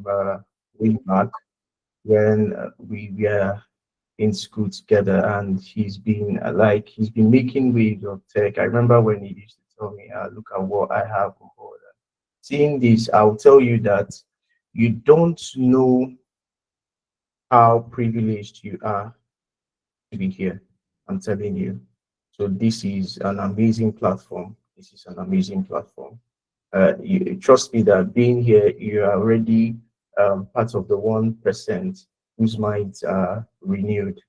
uh, way back when we were in school together, and he's been making waves of tech. I remember when he used to tell me, "Look at what I have on board." Seeing this, I'll tell you that you don't know how privileged you are to be here. I'm telling you. So this is an amazing platform. This is an amazing platform. Trust me that being here, you are already part of the 1% whose minds are renewed,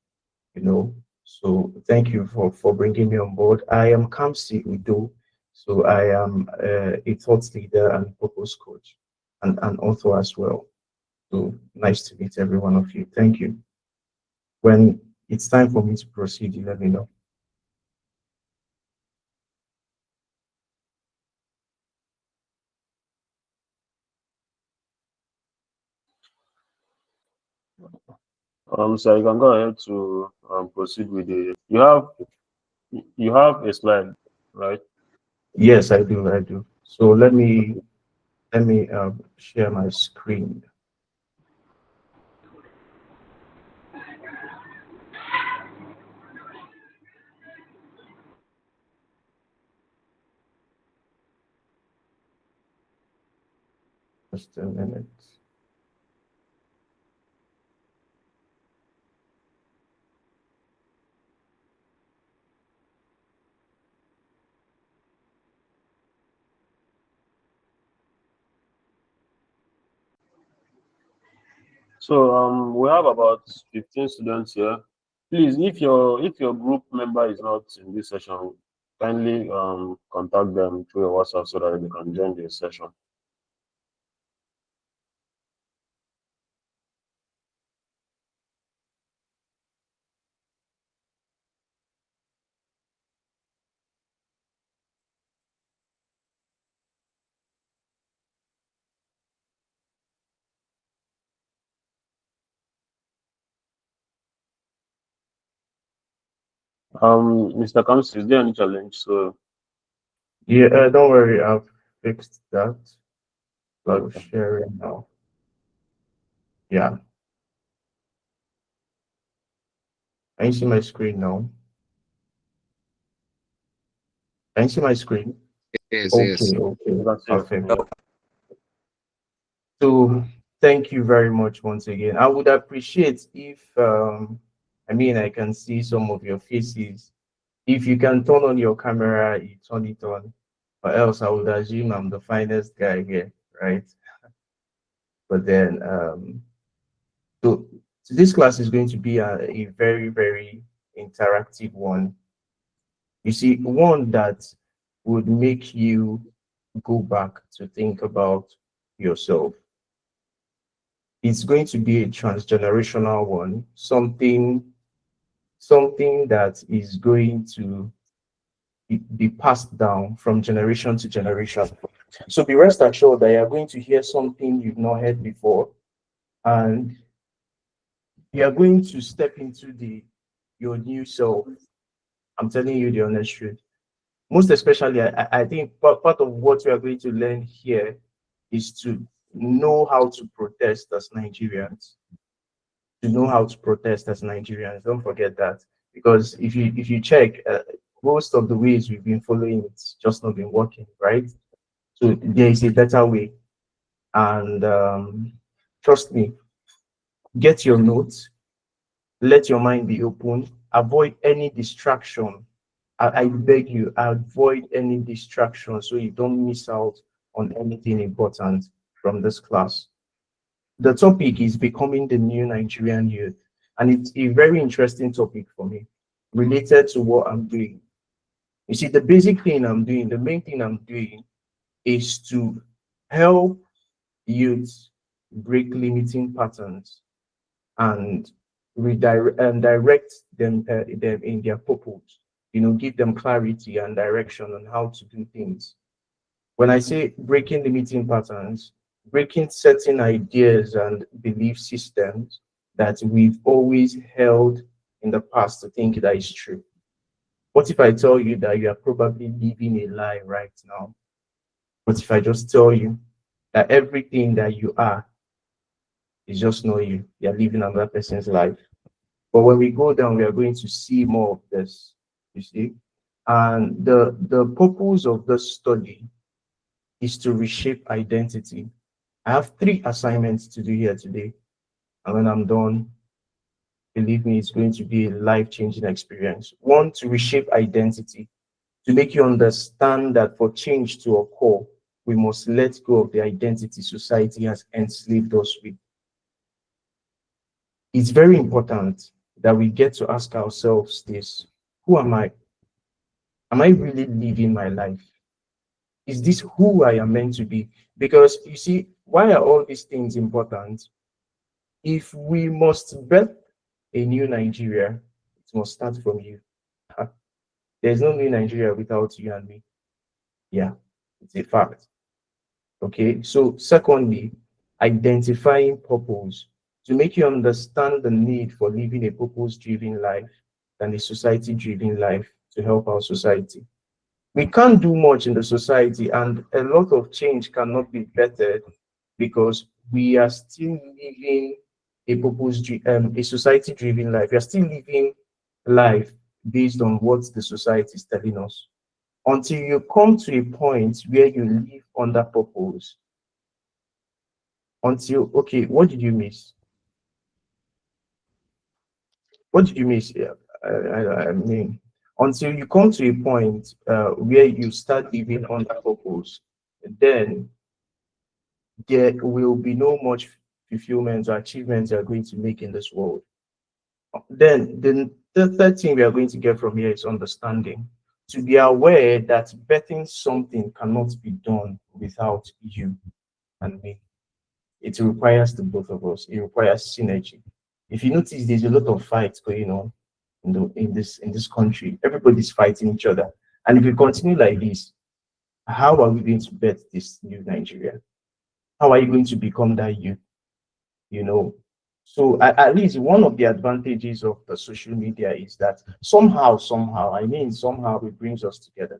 you know. So thank you for bringing me on board. I am Kamsi Udo. So I am a thought leader and purpose coach and an author as well. So nice to meet every one of you. Thank you. When it's time for me to proceed, you let me know. So you can go ahead to proceed with the. You have a slide, right? Yes, I do. I do. So let me share my screen. Just a minute. So we have about 15 students here. Please, if your group member is not in this session, kindly contact them through your WhatsApp so that they can join the session. Mr. Kamsi, is there any challenge? So Yeah, don't worry, I've fixed that. So okay. sharing now. Yeah, can you see my screen now? Can you see my screen? Yes, yes. Okay, okay, You can see your perfect. screen. Yeah. So thank you very much once again. I would appreciate if I mean I can see some of your faces. If you can turn on your camera, you turn it on, or else I would assume I'm the finest guy here, right? But then so, so this class is going to be a very, very interactive one. You see, one that would make you go back to think about yourself. It's going to be a transgenerational one, something that is going to be passed down from generation to generation. So be rest assured that you're going to hear something you've not heard before, and you are going to step into the your new self. I'm telling you the honest truth. Most especially, I think part of what we are going to learn here is to know how to protest as Nigerians. To know how to protest as Nigerians. Don't forget that, because if you check, most of the ways we've been following, it's just not been working, right? So there is a better way, and trust me. Get your notes. Let your mind be open. Avoid any distraction. I beg you, avoid any distraction so you don't miss out on anything important from this class. The topic is becoming the new Nigerian youth, and it's a very interesting topic for me, related to what I'm doing. You see, the basic thing I'm doing, the main thing I'm doing is to help youths break limiting patterns and redirect and direct them in their purpose. Give them clarity and direction on how to do things. When I say breaking limiting patterns, breaking certain ideas and belief systems that we've always held in the past to think that is true. What if I tell you that you are probably living a lie right now? What if I just tell you that everything that you are It's just not you. You're living another person's life. But when we go down, we are going to see more of this, you see. And the purpose of this study is to reshape identity. I have three assignments to do here today. And when I'm done, believe me, it's going to be a life-changing experience. One, to reshape identity, to make you understand that for change to occur, we must let go of the identity society has enslaved us with. It's very important that we get to ask ourselves this: who am I? Am I really living my life? Is this who I am meant to be? Because you see, why are all these things important? If we must birth a new Nigeria, it must start from you. There's no new Nigeria without you and me. Yeah, it's a fact. Okay, so secondly, identifying purpose to make you understand the need for living a purpose-driven life than a society-driven life to help our society. We can't do much in the society, and a lot of change cannot be bettered because we are still living a society-driven life. We are still living life based on what the society is telling us. Until you come to a point where you live under purpose, until okay, what did you miss? What did you miss? Yeah, I mean, until you come to a point where you start living under purpose, then there will be no much fulfillment or achievements you are going to make in this world. Then the third thing we are going to get from here is understanding. To be aware that betting something cannot be done without you and me. It requires the both of us. It requires synergy. If you notice, there's a lot of fights going on in this country. Everybody's fighting each other. And if we continue like this, how are we going to bet this new Nigeria? How are you going to become that you? You know. So at least one of the advantages of the social media is that somehow, I mean somehow it brings us together.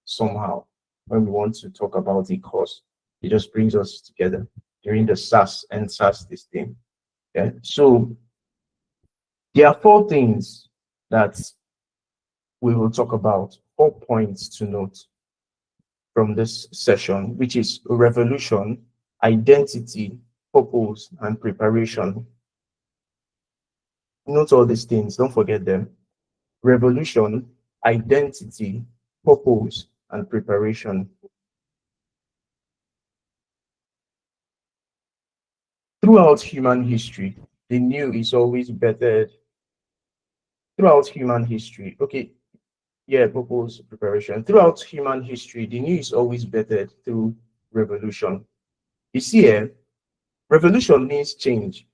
Somehow, when we want to talk about a cause, it just brings us together during the SAS and SAS this thing. Yeah. So there are four things that we will talk about, 4 points to note from this session, which is revolution, identity, purpose, and preparation. Note all these things, don't forget them. Revolution, identity, purpose, and preparation. Throughout human history, the new is always bettered. Throughout human history, okay, yeah, purpose, preparation. Throughout human history, the new is always bettered through revolution. You see here, revolution means change.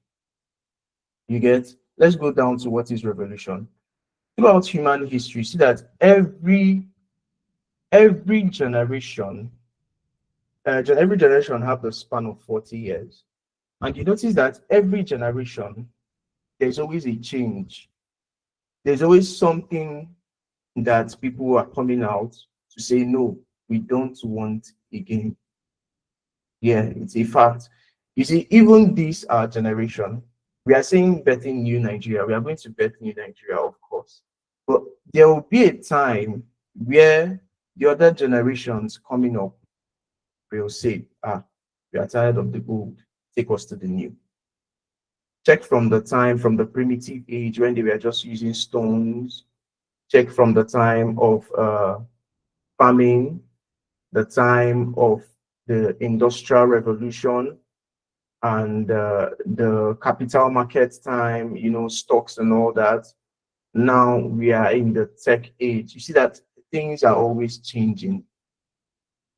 You get? Let's go down to what is revolution. Throughout human history, see that every generation, every generation have the span of 40 years. And you notice that every generation, there's always a change. There's always something that people are coming out to say, no, we don't want again. Yeah, it's a fact. You see, even this our generation, we are saying betting new Nigeria. We are going to bet new Nigeria, of course. But there will be a time where the other generations coming up will say, we are tired of the old, take us to the new. Check from the time, from the primitive age when they were just using stones. Check from the time of farming, the time of the industrial revolution, and the capital market time, stocks and all that. Now we are in the tech age. You see that things are always changing.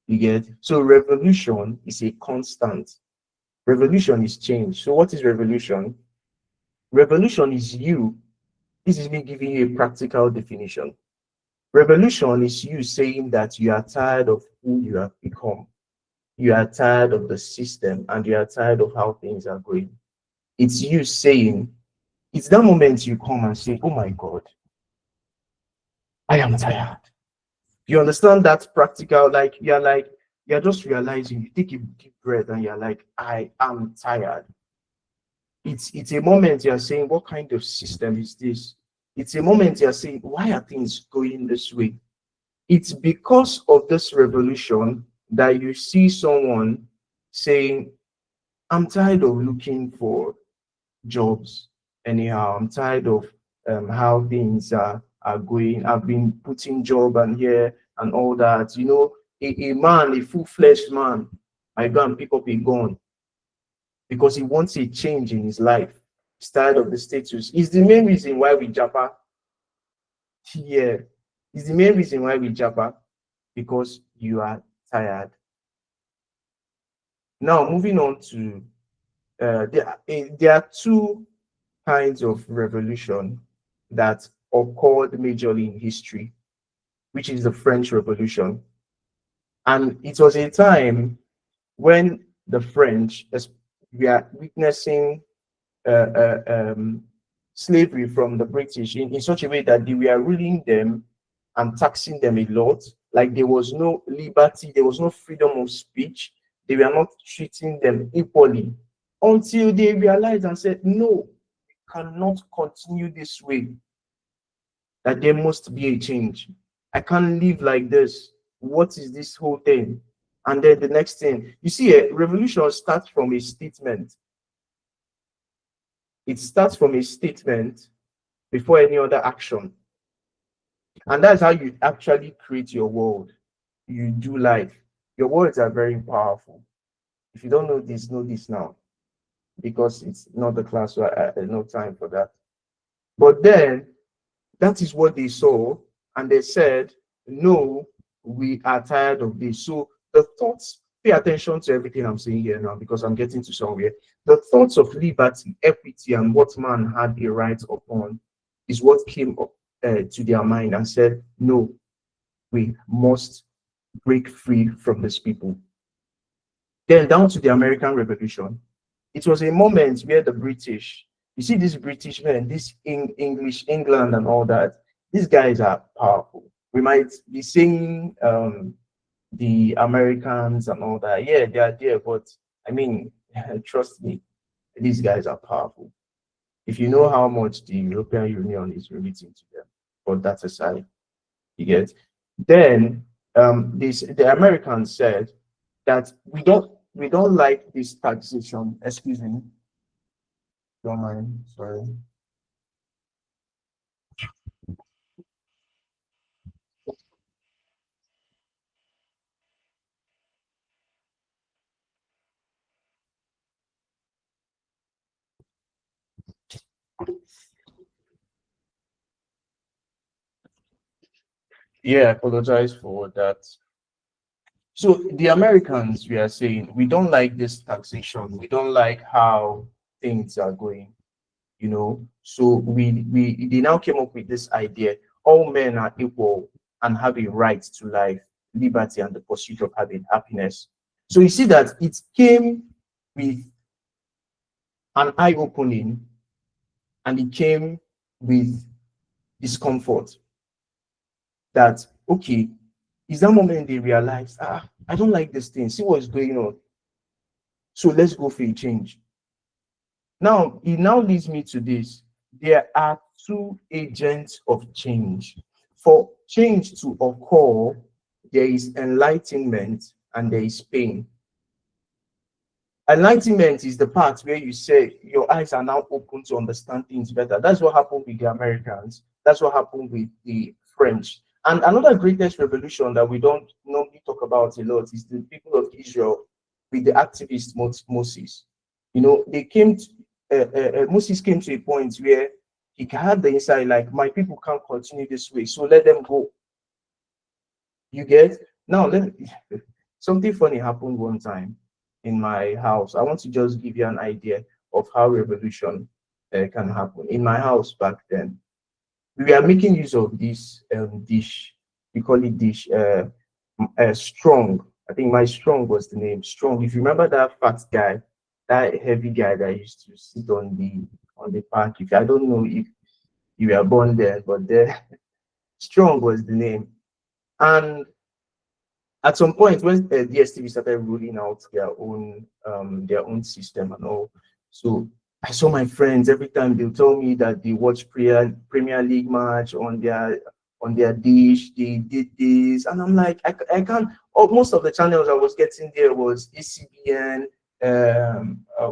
You get? So revolution is a constant. Revolution is change. So what is revolution? Revolution is you. This is me giving you a practical definition. Revolution is you saying that you are tired of who you have become. You are tired of the system and you are tired of how things are going. It's you saying, it's that moment you come and say, oh my God, I am tired. You understand that practical, you're just realizing, you take a deep breath and you're like, I am tired. It's a moment you're saying, what kind of system is this? It's a moment you're saying, why are things going this way? It's because of this revolution that you see someone saying, I'm tired of looking for jobs anyhow. I'm tired of how things are going. I've been putting job and here and all that. You know, a man, a full-fledged man, I go and pick up a gun because he wants a change in his life. He's tired of the status. It's the main reason why we japa. Yeah, it's the main reason why we japa, because you are tired. Now, moving on to there are two kinds of revolution that occurred majorly in history, which is the French Revolution. And it was a time when the French we are witnessing uh, uh, um, slavery from the British in such a way that they were ruling them and taxing them a lot. Like there was no liberty, there was no freedom of speech. They were not treating them equally until they realized and said, no, we cannot continue this way, that there must be a change. I can't live like this. What is this whole thing? And then the next thing, you see, a revolution starts from a statement. It starts from a statement before any other action. And that's how you actually create your world. You do life. Your words are very powerful. If you don't know this now, because it's not the class, so I no time for that. But then that is what they saw, and they said, no, we are tired of this. So the thoughts, pay attention to everything I'm saying here now, because I'm getting to somewhere. The thoughts of liberty, equity, and what man had a right upon is what came up to their mind and said, no, we must break free from these people. Then down to the American Revolution. It was a moment where the British, you see these British men, this English, England and all that, these guys are powerful. We might be saying the Americans and all that. Yeah, they are there, but I mean, trust me, these guys are powerful. If you know how much the European Union is relating to them, but that's aside, you get. Then the Americans said that we don't like this taxation. Excuse me, don't mind. Sorry. Yeah, I apologize for that. So the Americans, we are saying, we don't like this taxation. We don't like how things are going, you know. So we they now came up with this idea: all men are equal and have a right to life, liberty, and the pursuit of having happiness. So you see that it came with an eye opening, and it came with discomfort. That okay, is that moment they realized, I don't like this thing. See what's going on. So let's go for a change. Now, it now leads me to this. There are two agents of change. For change to occur, there is enlightenment and there is pain. Enlightenment is the part where you say your eyes are now open to understand things better. That's what happened with the Americans. That's what happened with the French. And another greatest revolution that we don't normally talk about a lot is the people of Israel with the activist Moses. You know, Moses came to a point where he had the insight, like, my people can't continue this way, so let them go. You get? Now, something funny happened one time in my house. I want to just give you an idea of how revolution can happen. In my house back then, we were making use of this dish. We call it dish strong. I think my strong was the name. Strong. If you remember that fat guy, that heavy guy that used to sit on the park. If I don't know if you were born there, but there, strong was the name. And at some point when DSTV started rolling out their own system and all, so I saw my friends every time they'll tell me that they watch Premier League match on their dish, they did this, and I'm like, I can't. Oh, most of the channels I was getting there was ECBN,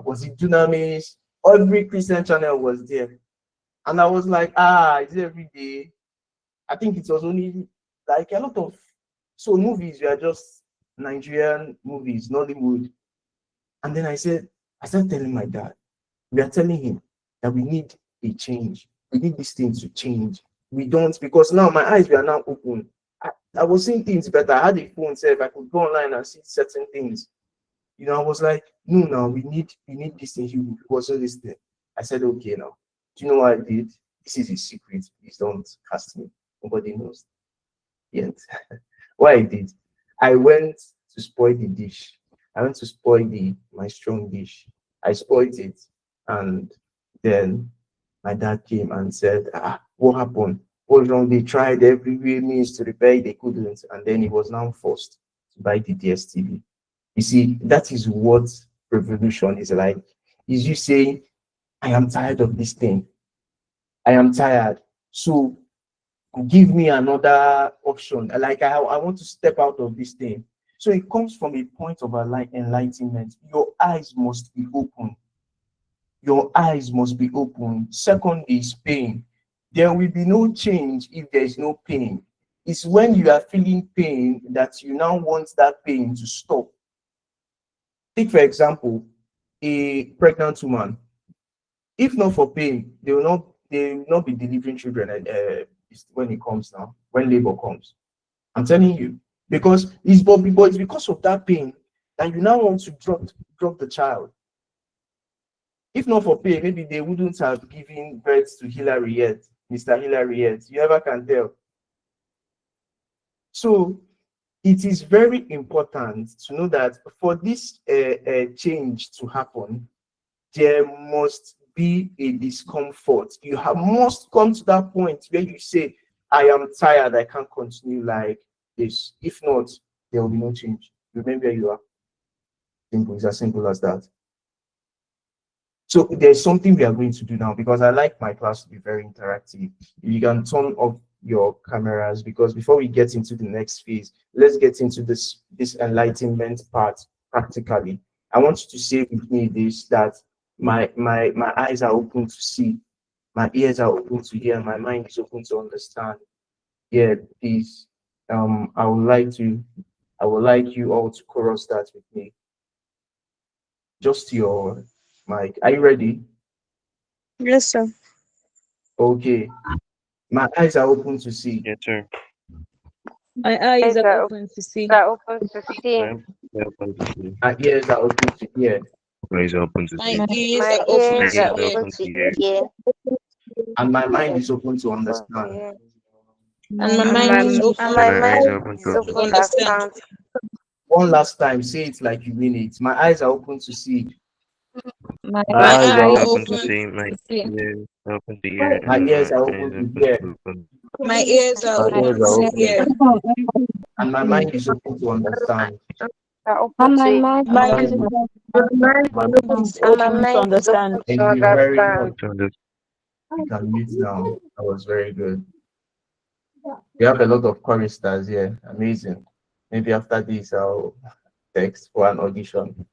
was it Dunamis? Every Christian channel was there, and I was like, is it every day? I think it was only like a lot of so movies were just Nigerian movies, Nollywood, and then I started telling my dad. We are telling him that we need a change. We need these things to change. We don't, because now my eyes were now open. I was seeing things better. I had a phone, so if I could go online and see certain things. I was like, no, now we need this thing. He wasn't listening. I said, okay, now. Do you know what I did? This is a secret. Please don't cast me. Nobody knows yet. What I did, I went to spoil the dish. I went to spoil my strong dish. I spoiled it, and then my dad came and said, what happened? What's wrong? They tried every way means to repair it, they couldn't, and then he was now forced to buy the DSTV. You see, that is what revolution is like. Is you saying, I am tired of this thing. I am tired. So give me another option. Like I want to step out of this thing. So it comes from a point of enlightenment. Your eyes must be open. Your eyes must be open. Second is pain. There will be no change if there is no pain. It's when you are feeling pain that you now want that pain to stop. Take, for example, a pregnant woman. If not for pain, they will not be delivering children when it comes now, when labor comes. I'm telling you, because it's because of that pain that you now want to drop the child. If not for pain, maybe they wouldn't have given birth to Hillary yet, Mr. Hillary yet. You never can tell. So it is very important to know that for this change to happen, there must be a discomfort. Must come to that point where you say, I am tired, I can't continue like this. If not, there will be no change. Remember, you are simple. It's as simple as that. So there's something we are going to do now, because I like my class to be very interactive. You can turn off your cameras, because before we get into the next phase, let's get into this enlightenment part practically. I want you to say with me this, that my eyes are open to see, my ears are open to hear, my mind is open to understand. Yeah, please. I would like you all to chorus that with me. Just your mic. Are you ready? Yes, sir. Okay. My eyes are open to see. Yes, sir. My eyes Eyes are are open to see. open to see. Same. Yeah, open to see. My ears are open to hear. Eyes are open to My see. ears My are open ears to are Ears are hear. open open to to hear. hear. And my mind is open to Open to understand. hear. And my And mind is and open my My eyes mind are open is to to open to understand. understand. understand. One last time, say it like you mean it. My eyes are open to see. My My My eyes eyes are eyes are are open open to to open see. see. My to see. ears are open to hear, My and ears my are eyes open are to open hear. to open. My ears are My My ears open are to open. hear. And my mind is open to understand. are open to My Thank My mind is and my open to mind is understand. open to you very much. understand. To understand. You can mute now. That was very good. We have a lot of choristers here. Amazing. Maybe after this, I'll text for an audition.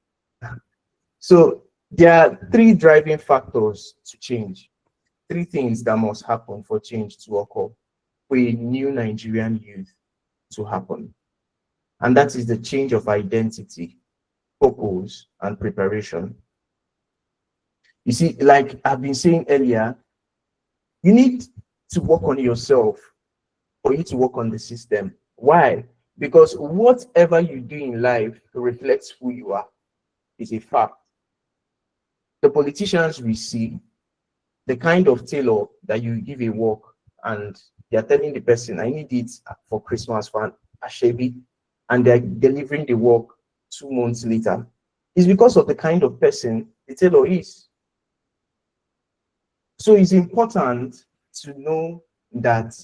So there are three driving factors to change. Three things that must happen for change to occur, for a new Nigerian youth to happen. And that is the change of identity, purpose, and preparation. You see, like I've been saying earlier, you need to work on yourself for you to work on the system. Why? Because whatever you do in life reflects who you are. It's a fact. The politicians we see, the kind of tailor that you give a work and they're telling the person, I need it for Christmas for an Ashebi, and they're delivering the work 2 months later, is because of the kind of person the tailor is. So it's important to know that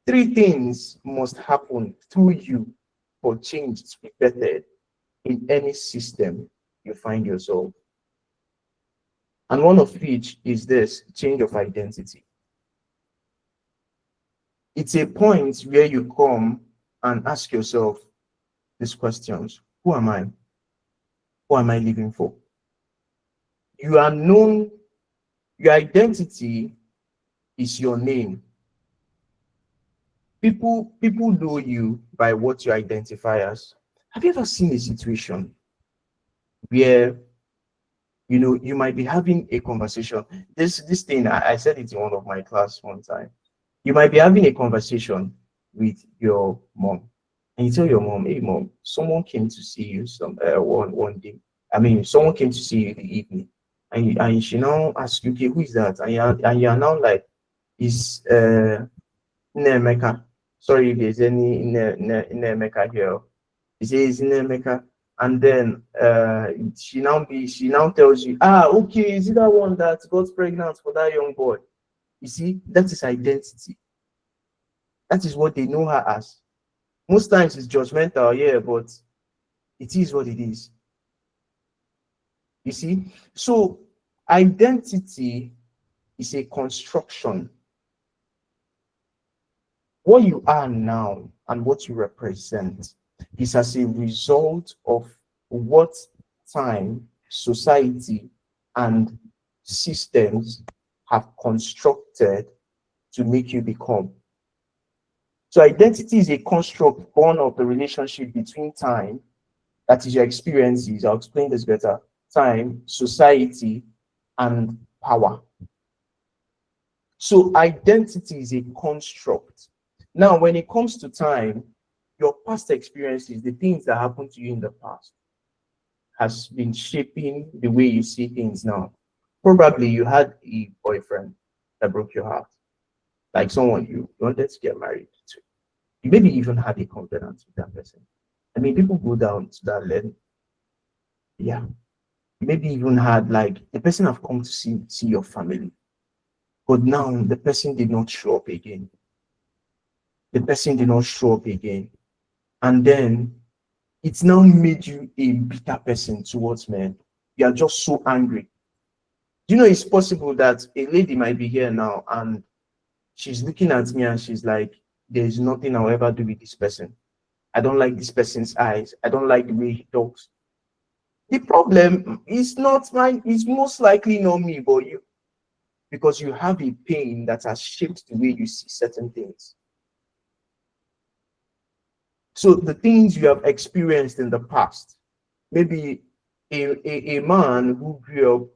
three things must happen through you for change to be better in any system you find yourself. And one of which is this change of identity. It's a point where you come and ask yourself these questions. Who am I? Who am I living for? You are known, your identity is your name. People know you by what you identify as. Have you ever seen a situation where you might be having a conversation? This thing I said it in one of my class one time. You might be having a conversation with your mom, and you tell your mom, "Hey, mom, someone came to see you one day. I mean, someone came to see you in the evening, and she now asks you, okay, who is that? And you are now like, is Nemeka. Sorry if there's any Nemeka here. He says Nemeka, and then she now tells you, okay, is it that one that got pregnant for that young boy? You see, that is identity. That is what they know her as. Most times it's judgmental, yeah, but it is what it is. You see, so identity is a construction. What you are now and what you represent is as a result of what time, society, and systems have constructed to make you become. So identity is a construct born of the relationship between time, that is your experiences, I'll explain this better, time, society, and power. So identity is a construct. Now, when it comes to time, your past experiences, the things that happened to you in the past, has been shaping the way you see things now. Probably you had a boyfriend that broke your heart, like someone you wanted to get married to. You maybe even had a covenant with that person. I mean, people go down to that level. Yeah. You maybe even had like the person have come to see your family, but now the person did not show up again. The person did not show up again. And then it's now made you a bitter person towards men. You are just so angry. Do you know it's possible that a lady might be here now and she's looking at me and she's like, there's nothing I'll ever do with this person. I don't like this person's eyes. I don't like the way he talks. The problem is not mine, it's most likely not me, but you, because you have a pain that has shaped the way you see certain things. So the things you have experienced in the past, maybe a man who grew up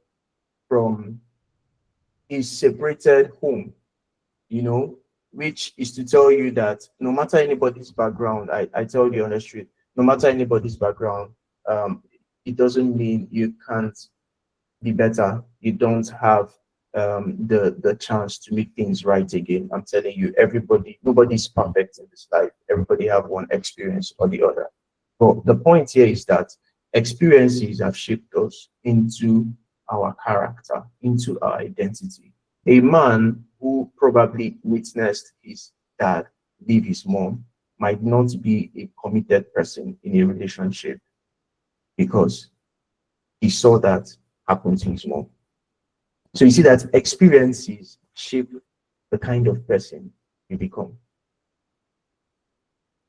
from a separated home, which is to tell you that no matter anybody's background, I tell you on the street, no matter anybody's background, it doesn't mean you can't be better. You don't have the chance to make things right again. I'm telling you, nobody's perfect in this life. Everybody have one experience or the other. But the point here is that experiences have shaped us into our character, into our identity. A man who probably witnessed his dad leave his mom might not be a committed person in a relationship because he saw that happen to his mom. So you see that experiences shape the kind of person you become.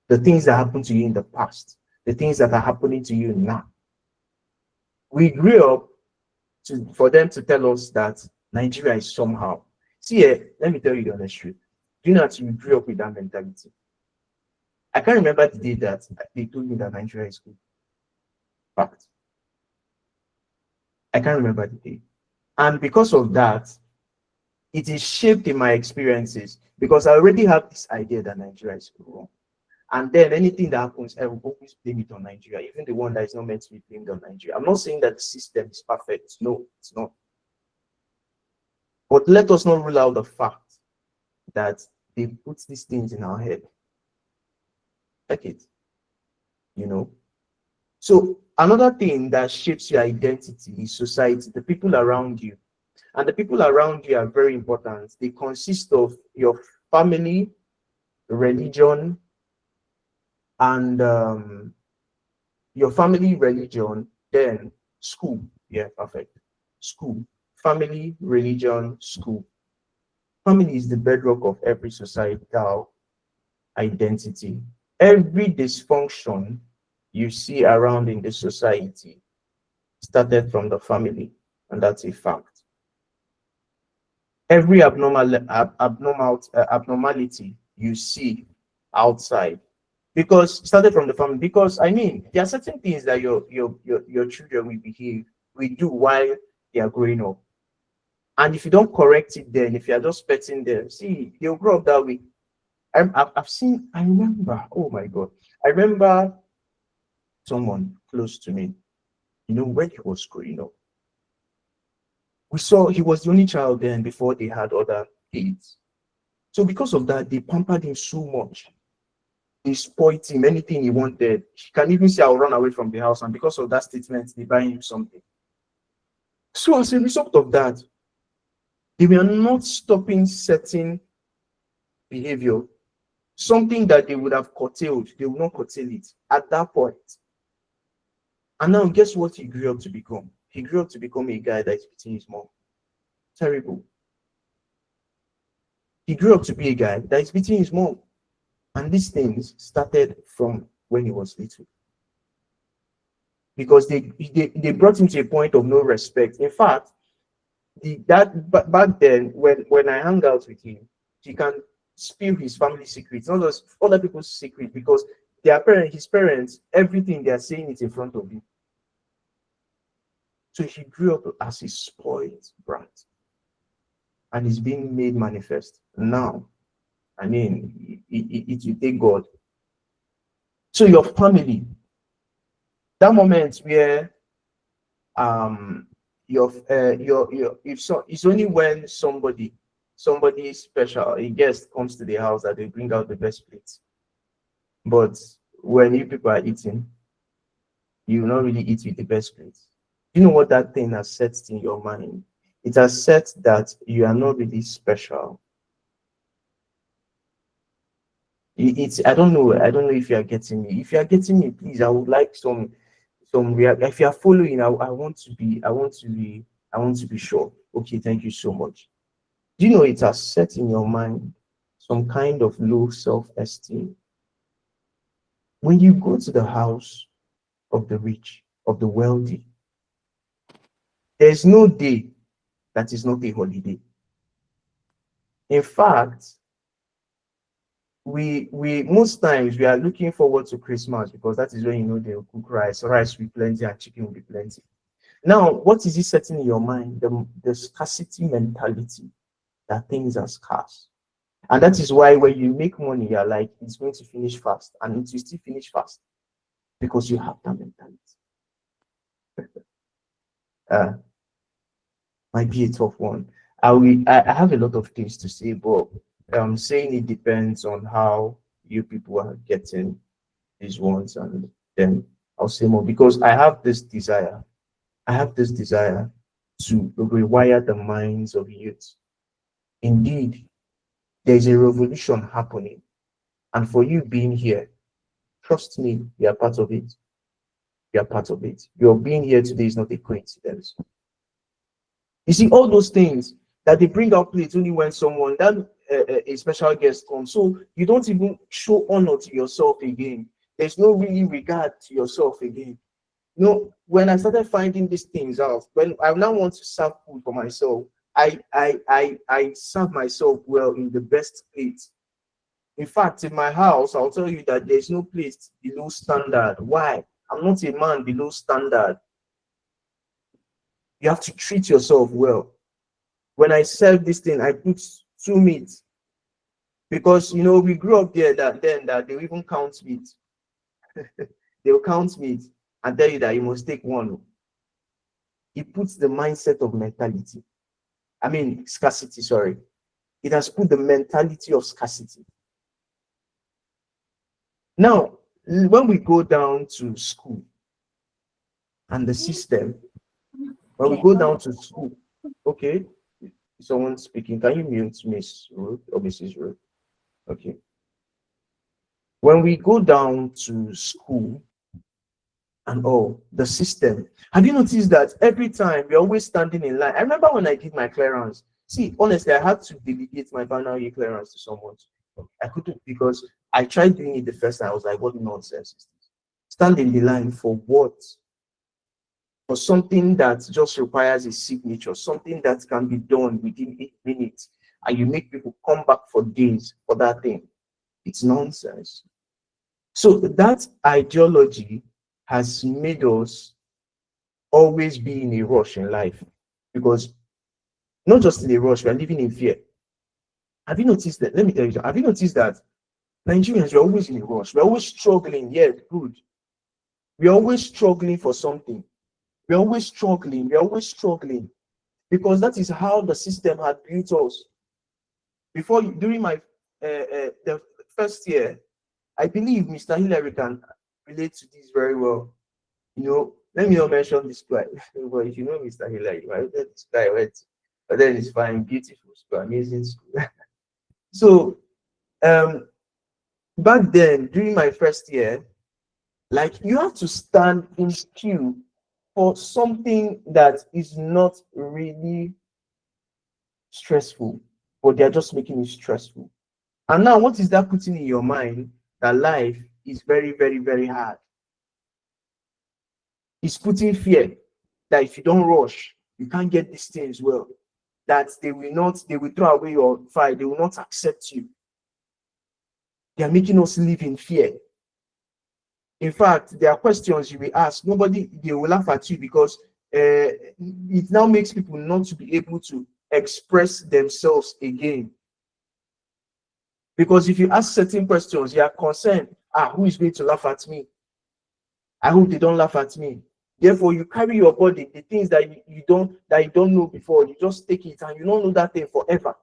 The things that happened to you in the past, the things that are happening to you now. We grew up for them to tell us that Nigeria is somehow. See, let me tell you the honest truth. Do you know that you grew up with that mentality? I can't remember the day that they told me that Nigeria is good. Fact. I can't remember the day. And because of that, it is shaped in my experiences because I already have this idea that Nigeria is wrong. And then anything that happens, I will always blame it on Nigeria, even the one that is not meant to be blamed on Nigeria. I'm not saying that the system is perfect. No, it's not. But let us not rule out the fact that they put these things in our head. Check it. So another thing that shapes your identity is society, the people around you. And the people around you are very important. They consist of your family, religion, and your family, religion, then school. Yeah, perfect. School, family, religion, school. Family is the bedrock of every societal identity. Every dysfunction you see around in the society started from the family, and that's a fact. Every abnormality you see outside because it started from the family. Because I mean, there are certain things that your children will do while they are growing up, and if you don't correct it, then if you are just petting them, see, they'll grow up that way. I've seen. I remember. Oh my God! I remember someone close to me. You know, when he was growing up, we saw he was the only child then before they had other kids. So because of that, they pampered him so much. They spoiled him anything he wanted. He can even say, "I'll run away from the house," and because of that statement, they buy him something. So as a result of that, they were not stopping certain behavior, something that they would have curtailed. They will not curtail it at that point. And now, guess what he grew up to become? He grew up to become a guy that is beating his mom. Terrible. He grew up to be a guy that is beating his mom. And these things started from when he was little. Because they brought him to a point of no respect. In fact, back then, when I hang out with him, he can spill his family secrets, not just other people's secrets, because his parents, everything they are saying it in front of him. So he grew up as a spoiled brat, and it's being made manifest now. I mean, it will take God. So your family, that moment where if so, it's only when somebody special, a guest comes to the house that they bring out the best plates. But when you people are eating, you will not really eat with the best plates. You know what that thing has set in your mind? It has set that you are not really special. It's I don't know if you are getting me. If you are getting me, please, I would like some if you are following. I want to be sure. Okay, thank you so much. Do you know it has set in your mind some kind of low self-esteem? When you go to the house of the rich, of the wealthy, there's no day that is not a holiday. In fact, we most times we are looking forward to Christmas because that is when you know they'll cook rice will be plenty and chicken will be plenty. Now, what is it setting in your mind? The scarcity mentality, that things are scarce. And that is why when you make money, you're like, it's going to finish fast, and it will still finish fast because you have that mentality. Might be a tough one. I have a lot of things to say, but saying it depends on how you people are getting these ones, and then I'll say more because I have this desire. To rewire the minds of youth. Indeed, there's a revolution happening, and for you being here, trust me, you are part of it. You are part of it. Your being here today is not a coincidence. You see, all those things that they bring out plates only when someone that a special guest comes. So you don't even show honor to yourself again. There's no really regard to yourself again. You know, when I started finding these things out, when I now want to serve food for myself, I serve myself well in the best plate. In fact, in my house, I'll tell you that there's no place below standard. Why? I'm not a man below standard. You have to treat yourself well. When I serve this thing, I put 2 meat because you know we grew up there that they will even count meat. They will count meat and tell you that you must take one. It puts the mindset of mentality. I mean scarcity. Sorry, it has put the mentality of scarcity. Now, when we go down to school and the system, when we go down to school, okay, someone speaking, can you mute Miss Ruth or Mrs. Ruth? Okay. When we go down to school and all, the system. Have you noticed that every time we're always standing in line? I remember when I did my clearance. See, honestly, I had to delegate my final year clearance to someone. I couldn't, because I tried doing it the first time. I was like, what nonsense is this? Stand in the line for what? For something that just requires a signature, something that can be done within 8 minutes, and you make people come back for days for that thing. It's nonsense. So that ideology has made us always be in a rush in life, because not just in a rush, we're living in fear. Have you noticed that? Let me tell you, have you noticed that Nigerians, we're always in a rush, we're always struggling? Yeah, good. We're always struggling for something. We're always struggling, we're always struggling, because that is how the system had built us. During my the first year, I believe Mr. Hillary can relate to this very well. You know, let me not mention this guy, but if you know Mr. Hillary, right? This guy went, but then it's fine, beautiful school, amazing school. So back then, during my first year, like, you have to stand in queue for something that is not really stressful, but they're just making it stressful. And now, what is that putting in your mind? That life is very, very, very hard. It's putting fear that if you don't rush, you can't get these things well. That they will throw away your file, they will not accept you. They are making us live in fear. In fact, there are questions you will ask, they will laugh at you, because it now makes people not to be able to express themselves again. Because if you ask certain questions, you are concerned, who is going to laugh at me? I hope they don't laugh at me. Therefore, you carry your body, the things that you don't know before, you just take it, and you don't know that thing forever.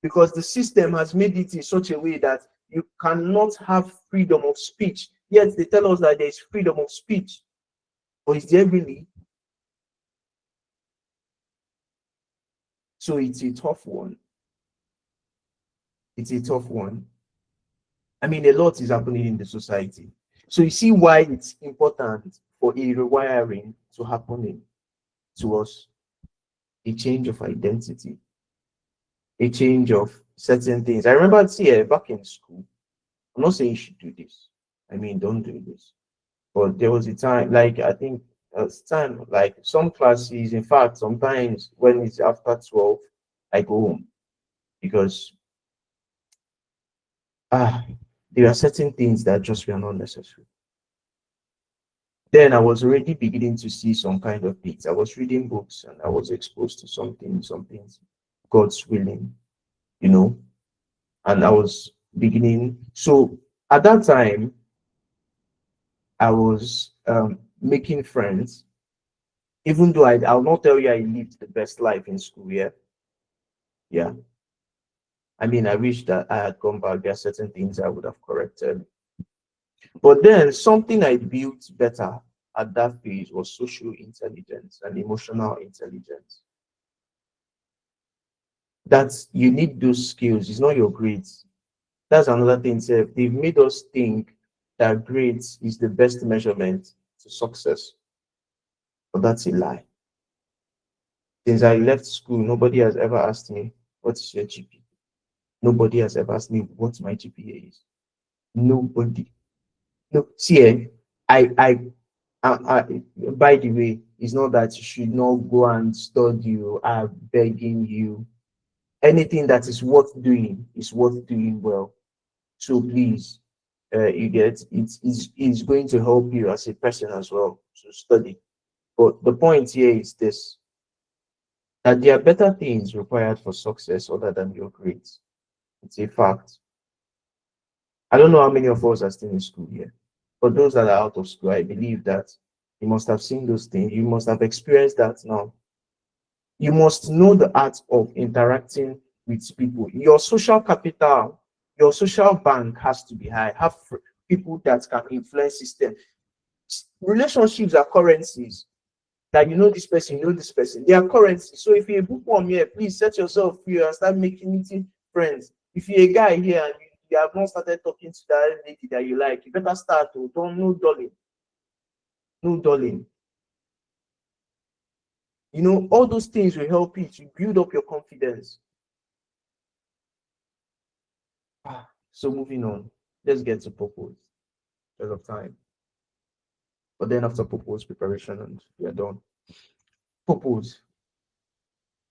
Because the system has made it in such a way that you cannot have freedom of speech. Yet they tell us that there is freedom of speech. But is there really? So it's a tough one. It's a tough one. I mean, a lot is happening in the society. So you see why it's important for a rewiring to happen to us. A change of identity, a change of certain things. I remember back in school, I'm not saying you should do this. I mean, don't do this. But there was a time, like, I think time, like some classes, in fact, sometimes when it's after 12, I go home, because there are certain things that just were not necessary. Then I was already beginning to see some kind of things. I was reading books, and I was exposed to some things, God's willing, and I was beginning. So at that time, I was making friends, even though I'll not tell you I lived the best life in school. Yeah. I mean, I wish that I had gone back. There are certain things I would have corrected. But then something I built better at that phase was social intelligence and emotional intelligence. That you need those skills. It's not your grades. That's another thing. They've made us think that grades is the best measurement to success. But that's a lie. Since I left school, nobody has ever asked me, what's your GPA? Nobody has ever asked me what my GPA is. Nobody. No, see, by the way, it's not that you should not go and study. I'm begging you. Anything that is worth doing is worth doing well. So please, it's going to help you as a person as well to study. But the point here is this: that there are better things required for success other than your grades. It's a fact. I don't know how many of us are still in school here, but those that are out of school, I believe that you must have seen those things. You must have experienced that now. You must know the art of interacting with people. Your social capital, your social bank has to be high. Have people that can influence system. Relationships are currencies. That you know this person, you know this person. They are currencies. So if you're a bookworm here, please set yourself free and start meeting friends. If you're a guy here and you have not started talking to that lady that you like, you better start to don't know, darling. no dulling. You know, all those things will help you to build up your confidence. So moving on, let's get to purpose. There's of time. But then after purpose, preparation, and we are done. Purpose.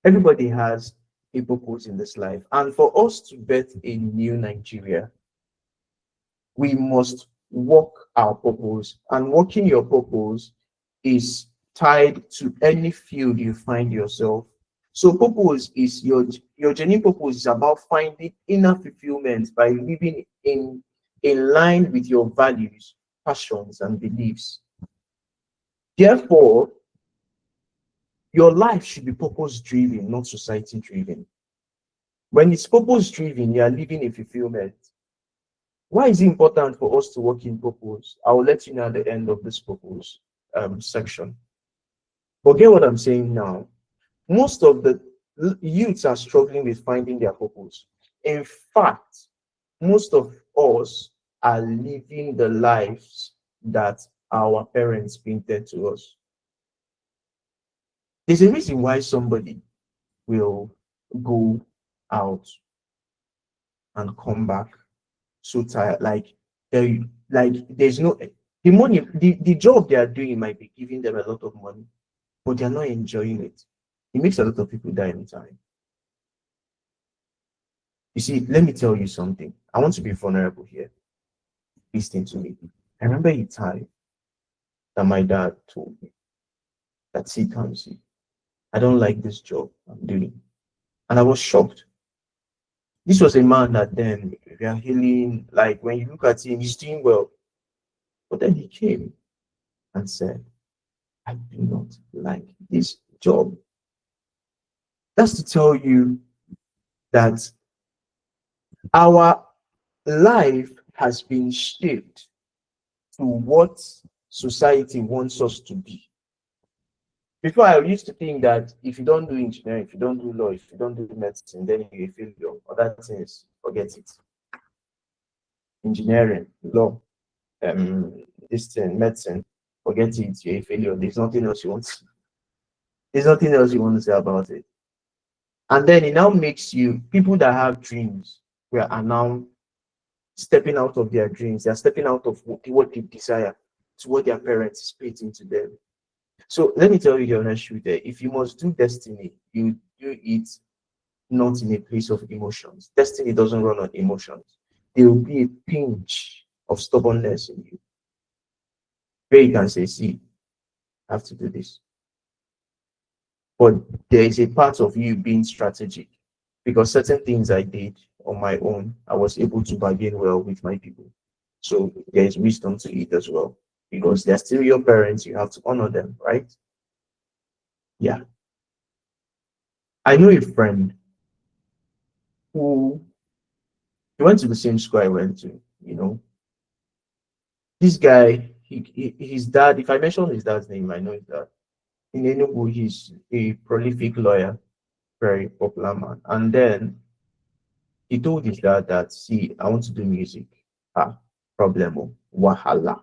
Everybody has a purpose in this life. And for us to bet a new Nigeria, we must work our purpose. And working your purpose is tied to any field you find yourself. So purpose is your genuine purpose is about finding inner fulfillment by living in line with your values, passions, and beliefs. Therefore, your life should be purpose driven, not society driven. When it's purpose driven, you are living in fulfillment. Why is it important for us to work in purpose? I will let you know at the end of this purpose section. But get what I'm saying now. Most of the youths are struggling with finding their purpose. In fact, most of us are living the lives that our parents painted to us. There's a reason why somebody will go out and come back so tired. There's no the money, the job they are doing might be giving them a lot of money, but they're not enjoying it. It makes a lot of people die in time. You see, let me tell you something. I want to be vulnerable here. Listen to me. I remember a time that my dad told me that, see, Kamsi, I don't like this job I'm doing. And I was shocked. This was a man that then we are healing, like when you look at him, he's doing well. But then he came and said, I do not like this job. That's to tell you that our life has been shaped to what society wants us to be. Before, I used to think that if you don't do engineering, if you don't do law, if you don't do medicine, then you're a failure. Other things, forget it. Engineering, law, this thing, medicine, forget it, you're a failure. There's nothing else you want to, there's nothing else you want to say about it. And then it now makes you people that have dreams are now stepping out of their dreams. They're stepping out of what they desire to what their parents spit into them. So let me tell you the honest truth there. If you must do destiny, you do it not in a place of emotions. Destiny doesn't run on emotions. There will be a pinch of stubbornness in you where you can say, see, I have to do this. But there is a part of you being strategic, because certain things I did on my own, I was able to bargain well with my people. So there is wisdom to it as well, because they're still your parents. You have to honor them, right? Yeah. I know a friend who went to the same school I went to, you know. This guy, his dad, if I mention his dad's name, I know his dad. In Enugu, he's a prolific lawyer, very popular man. And then he told his dad that, see, I want to do music. Problemo, wahala.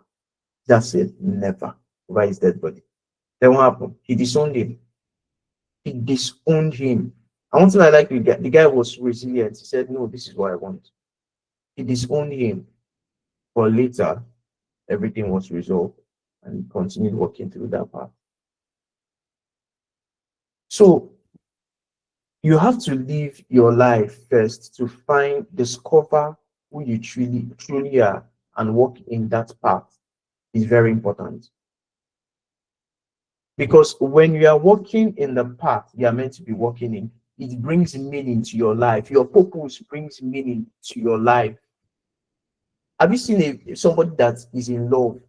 That's it, never. Over his dead body. Then what happened? He disowned him. He disowned him. And one thing I like, the guy was resilient. He said, no, this is what I want. He disowned him. But later, everything was resolved and he continued working through that path. So you have to live your life first to discover who you truly are and walk in that path is very important. Because when you are walking in the path you are meant to be walking in, it brings meaning to your life. Your purpose brings meaning to your life. Have you seen somebody that is in love?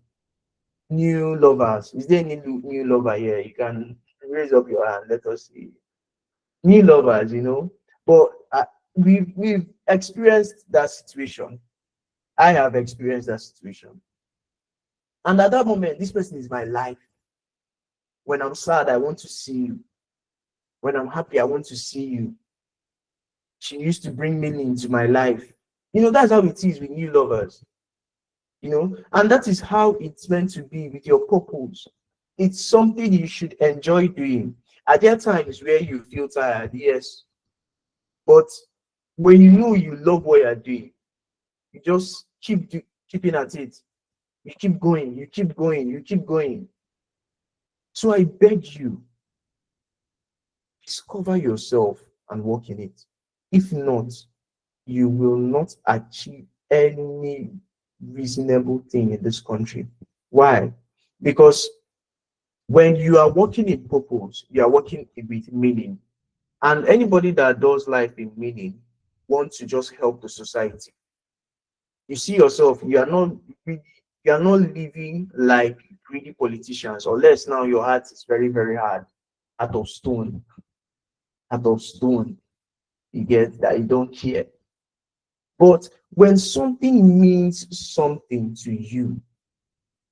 New lovers. Is there any new lover here? You can raise up your hand. Let us see. New lovers, you know. But we've experienced that situation. I have experienced that situation. And at that moment, this person is my life. When I'm sad, I want to see you. When I'm happy, I want to see you. She used to bring meaning into my life. You know, that's how it is with new lovers. And that is how it's meant to be with your purpose. It's something you should enjoy doing. Are there times where you feel tired? Yes. But when you know you love what you're doing, you just keeping at it. You keep going, you keep going, you keep going. So I beg you, discover yourself and work in it. If not, you will not achieve any reasonable thing in this country. Why? Because when you are working in purpose, you are working with meaning. And anybody that does life in meaning wants to just help the society. You see yourself, you are not living like greedy politicians, unless now your heart is very, very hard, out of stone, out of stone. You get that you don't care. But when something means something to you,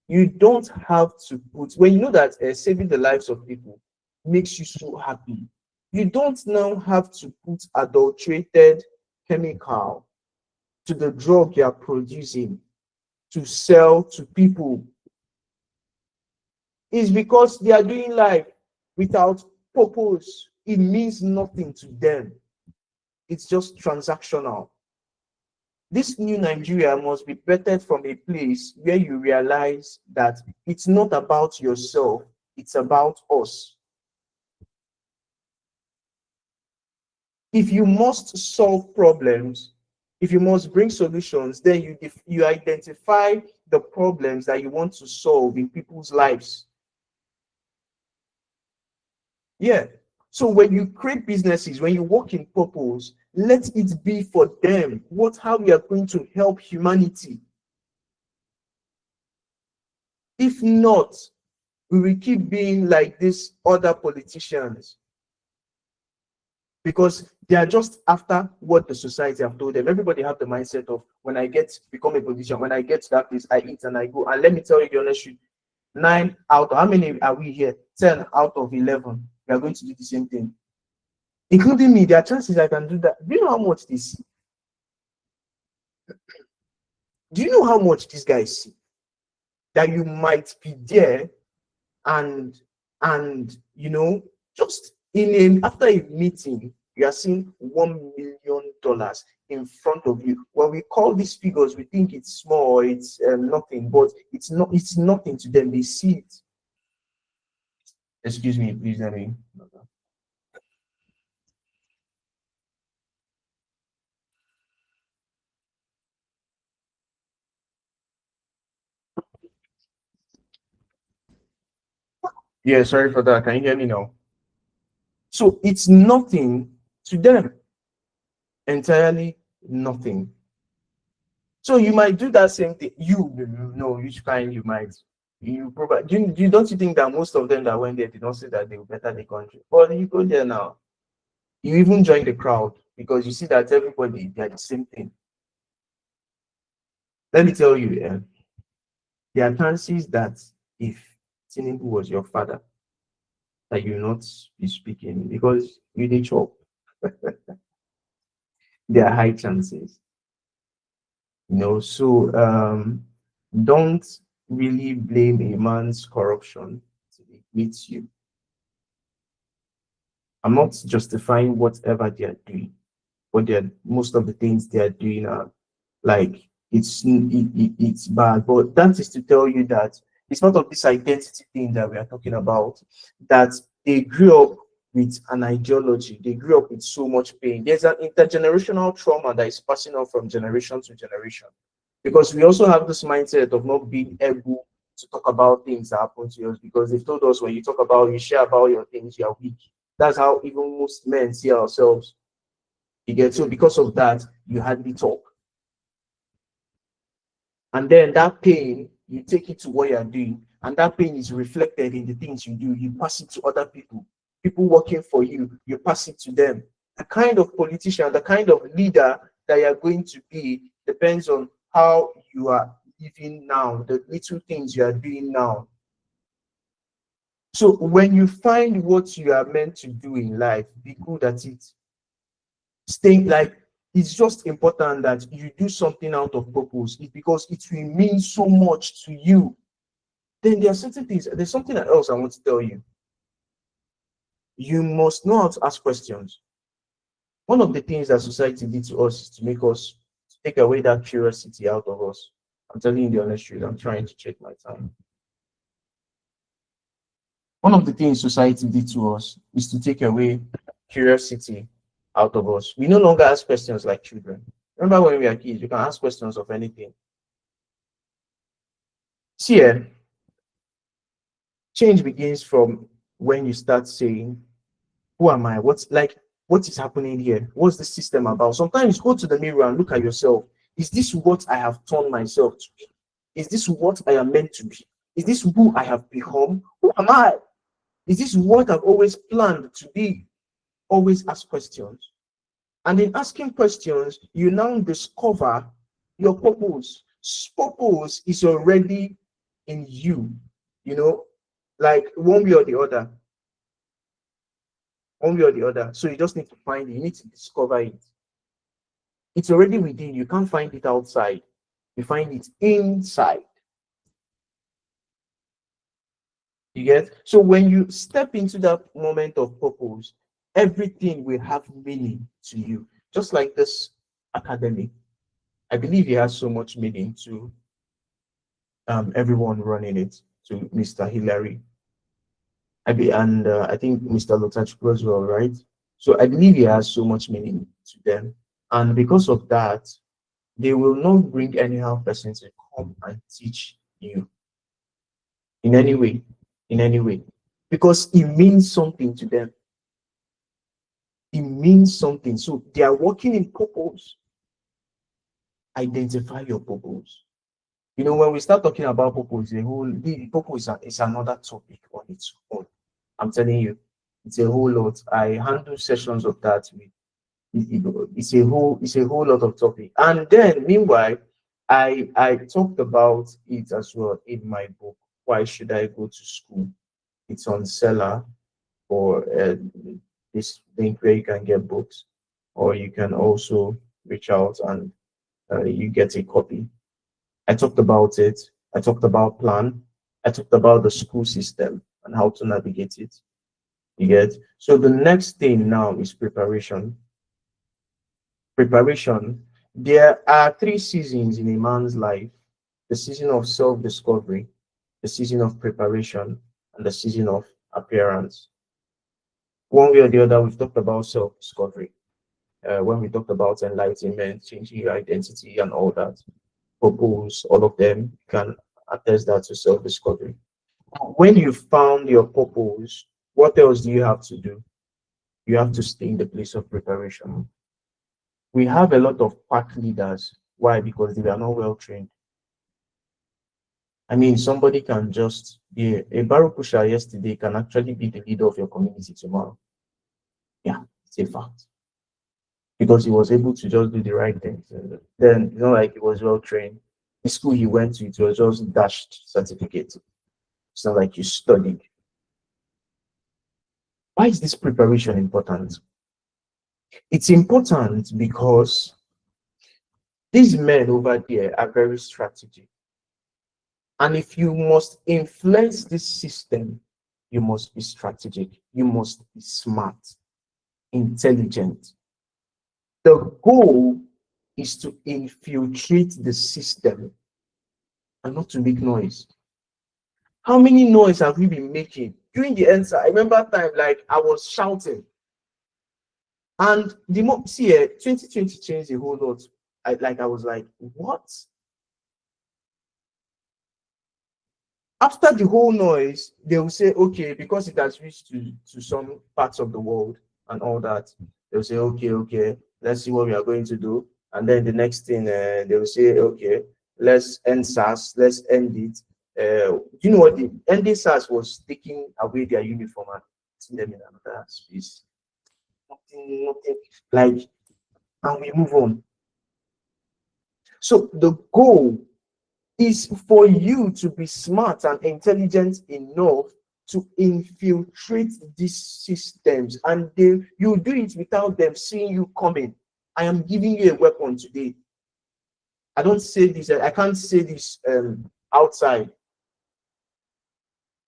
you don't have to put, when you know that saving the lives of people makes you so happy, you don't now have to put adulterated chemical to the drug you are producing to sell to people. It's because they are doing life without purpose. It means nothing to them. It's just transactional. This new Nigeria must be bettered from a place where you realize that it's not about yourself, it's about us. If you must solve problems, if you must bring solutions, then you identify the problems that you want to solve in people's lives. Yeah. So when you create businesses, when you work in purpose, let it be for them. How we are going to help humanity. If not, we will keep being like these other politicians, because they are just after what the society have told them. Everybody have the mindset of, when I become a politician, when I get to that place, I eat and I go. And let me tell you the honest truth, 9 out of, how many are we here? 10 out of 11, we are going to do the same thing. Including me, there are chances I can do that. Do you know how much they see? Do you know how much these guys see? That you might be there and just after a meeting, you are seeing $1 million in front of you. When we call these figures, we think it's small, it's nothing, but it's not. It's nothing to them. They see it. Excuse me, please. Let me. Yeah, sorry for that. Can you hear me now? So it's nothing to them. Entirely nothing. So you might do that same thing. You might. You probably don't you think that most of them that went there did not say that they will better the country? But you go there now. You even join the crowd because you see that everybody, they are the same thing. Let me tell you, there are chances that if Tinubu was your father, that you will not be speaking because you did chop. There are high chances. So don't really blame a man's corruption till it meets you. I'm not justifying whatever they are doing, but most of the things they are doing are like it's bad. But that is to tell you that it's part of this identity thing that we are talking about, that they grew up with an ideology, they grew up with so much pain. There's an intergenerational trauma that is passing on from generation to generation, because we also have this mindset of not being able to talk about things that happen to us, because they've told us when you share about your things, you are weak. That's how even most men see ourselves. You get, so because of that, you hardly talk. And then that pain, you take it to what you're doing, and that pain is reflected in the things you do. You pass it to other people working for you, you pass it to them. The kind of politician, the kind of leader that you're going to be depends on how you are living now, the little things you are doing now. So when you find what you are meant to do in life, be good at it. Stay like, it's just important that you do something out of purpose. It's because it will mean so much to you. Then there are certain things. There's something else I want to tell you. You must know how to ask questions. One of the things that society did to us is to make us take away that curiosity out of us. I'm telling you the honest truth. I'm trying to check my time. One of the things society did to us is to take away curiosity out of us. We no longer ask questions like children. Remember when we were kids, you can ask questions of anything. See, change begins from when you start saying, who am I? What is happening here? What's the system about? Sometimes go to the mirror and look at yourself. Is this what I have turned myself to be? Is this what I am meant to be? Is this who I have become? Who am I? Is this what I've always planned to be? Always ask questions. And in asking questions, you now discover your purpose. Purpose is already in you, like one way or the other. One way or the other. So you just need to find it. You need to discover it. It's already within. You can't find it outside. You find it inside. You get? So when you step into that moment of purpose, everything will have meaning to you. Just like this academy. I believe it has so much meaning to everyone running it, to Mr. Hillary. I think Mr. Lotachukwu as well, right? So I believe it has so much meaning to them. And because of that, they will not bring anyhow person to come and teach you in any way, because it means something to them. It means something. So they are working in purpose. Identify your purpose. When we start talking about purpose, the purpose is another topic on its own. I'm telling you, it's a whole lot. I handle sessions of that with. It's a whole lot of topic. And then meanwhile, I talked about it as well in my book. Why should I go to school? It's on seller for this link where you can get books, or you can also reach out and you get a copy. I talked about it. I talked about plan. I talked about the school system and how to navigate it. You get? So the next thing now is preparation. Preparation. There are 3 seasons in a man's life: the season of self-discovery, the season of preparation, and the season of appearance. One way or the other, we've talked about self-discovery. When we talked about enlightenment, changing your identity, and all that, purpose, all of them can attest that to self-discovery. When you found your purpose, what else do you have to do? You have to stay in the place of preparation. We have a lot of pack leaders. Why? Because they are not well trained. I mean, somebody can just be a barrel pusher yesterday can actually be the leader of your community tomorrow. Yeah, it's a fact. Because he was able to just do the right things. Then, like he was well trained. The school he went to, it was just dashed certificate. It's not like you studied. Why is this preparation important? It's important because these men over there are very strategic. And if you must influence this system, you must be strategic. You must be smart, intelligent. The goal is to infiltrate the system and not to make noise. How many noise have we been making? During the answer, I remember time like I was shouting. And the more 2020 changed a whole lot. I was like, what? After the whole noise, they will say, okay, because it has reached to some parts of the world and all that, they'll say, okay, let's see what we are going to do. And then the next thing, they will say, okay, let's end SARS, let's end it. You know what? The ending SARS was taking away their uniform and putting them in another space. Nothing, like, and we move on. So the goal is for you to be smart and intelligent enough to infiltrate these systems, and you do it without them seeing you coming. I am giving you a weapon today. I don't say this, I can't say this outside.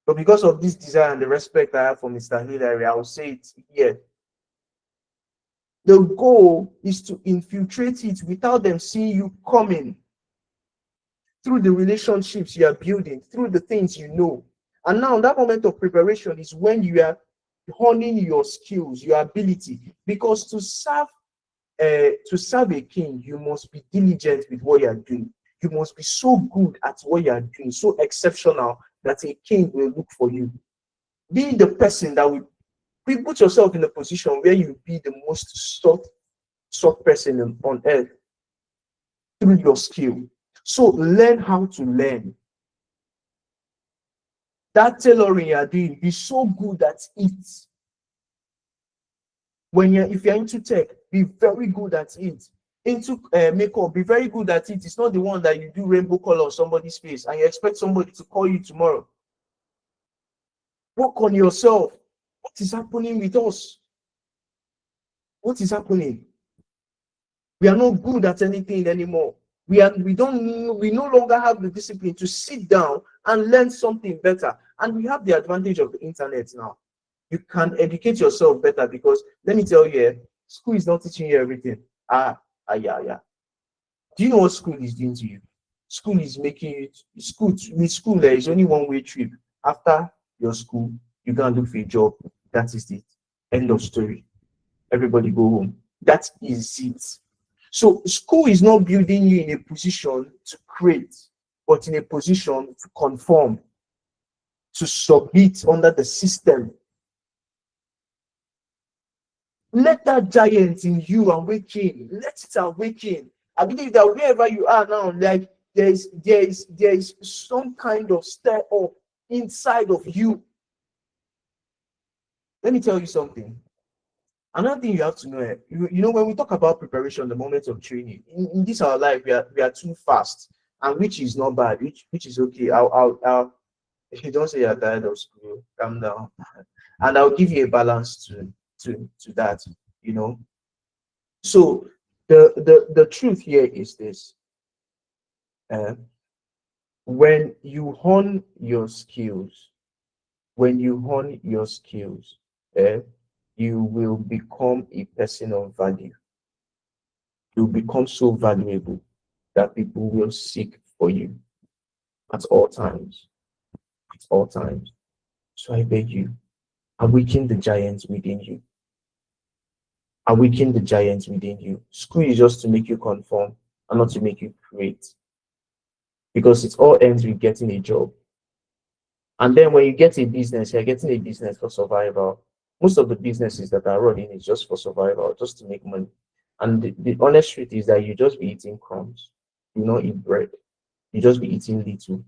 But because of this desire and the respect I have for Mr. Hillary, I will say it here. The goal is to infiltrate it without them seeing you coming, through the relationships you are building, through the things you know. And now that moment of preparation is when you are honing your skills, your ability, because to serve a king, you must be diligent with what you are doing. You must be so good at what you are doing, so exceptional that a king will look for you. Being the person that will put yourself in a position where you be the most sought person on earth through your skill. So learn how to learn. That tailoring you are doing, be so good at it. If you're into tech, be very good at it. Into makeup, be very good at it. It's not the one that you do rainbow color on somebody's face and you expect somebody to call you tomorrow. Work on yourself. What is happening with us? What is happening? We are not good at anything anymore. We no longer have the discipline to sit down and learn something better. And we have the advantage of the internet now. You can educate yourself better because let me tell you, school is not teaching you everything. Yeah. Do you know what school is doing to you? School is making you with school. There is only one way trip. After your school, you go and look for a job. That is it. End of story. Everybody go home. That is it. So school is not building you in a position to create, but in a position to conform, to submit under the system. Let that giant in you awaken. Let it awaken. I believe that wherever you are now, like there is some kind of stir up inside of you. Let me tell you something. Another thing you have to know, you know, when we talk about preparation, the moment of training, in this our life, we are too fast, and which is not bad, which is okay. I'll if you don't say you're tired of school, calm down, and I'll give you a balance to that, you know. So the truth here is this: uh, when you hone your skills, when you hone your skills, you will become a person of value. You become so valuable that people will seek for you at all times. At all times. So I beg you, awaken the giants within you. Awaken the giants within you. School is just to make you conform and not to make you create. Because it all ends with getting a job. And then when you get a business, you're getting a business for survival. Most of the businesses that are running is just for survival, just to make money. And the honest truth is that you just be eating crumbs. You not eat bread. You just be eating little.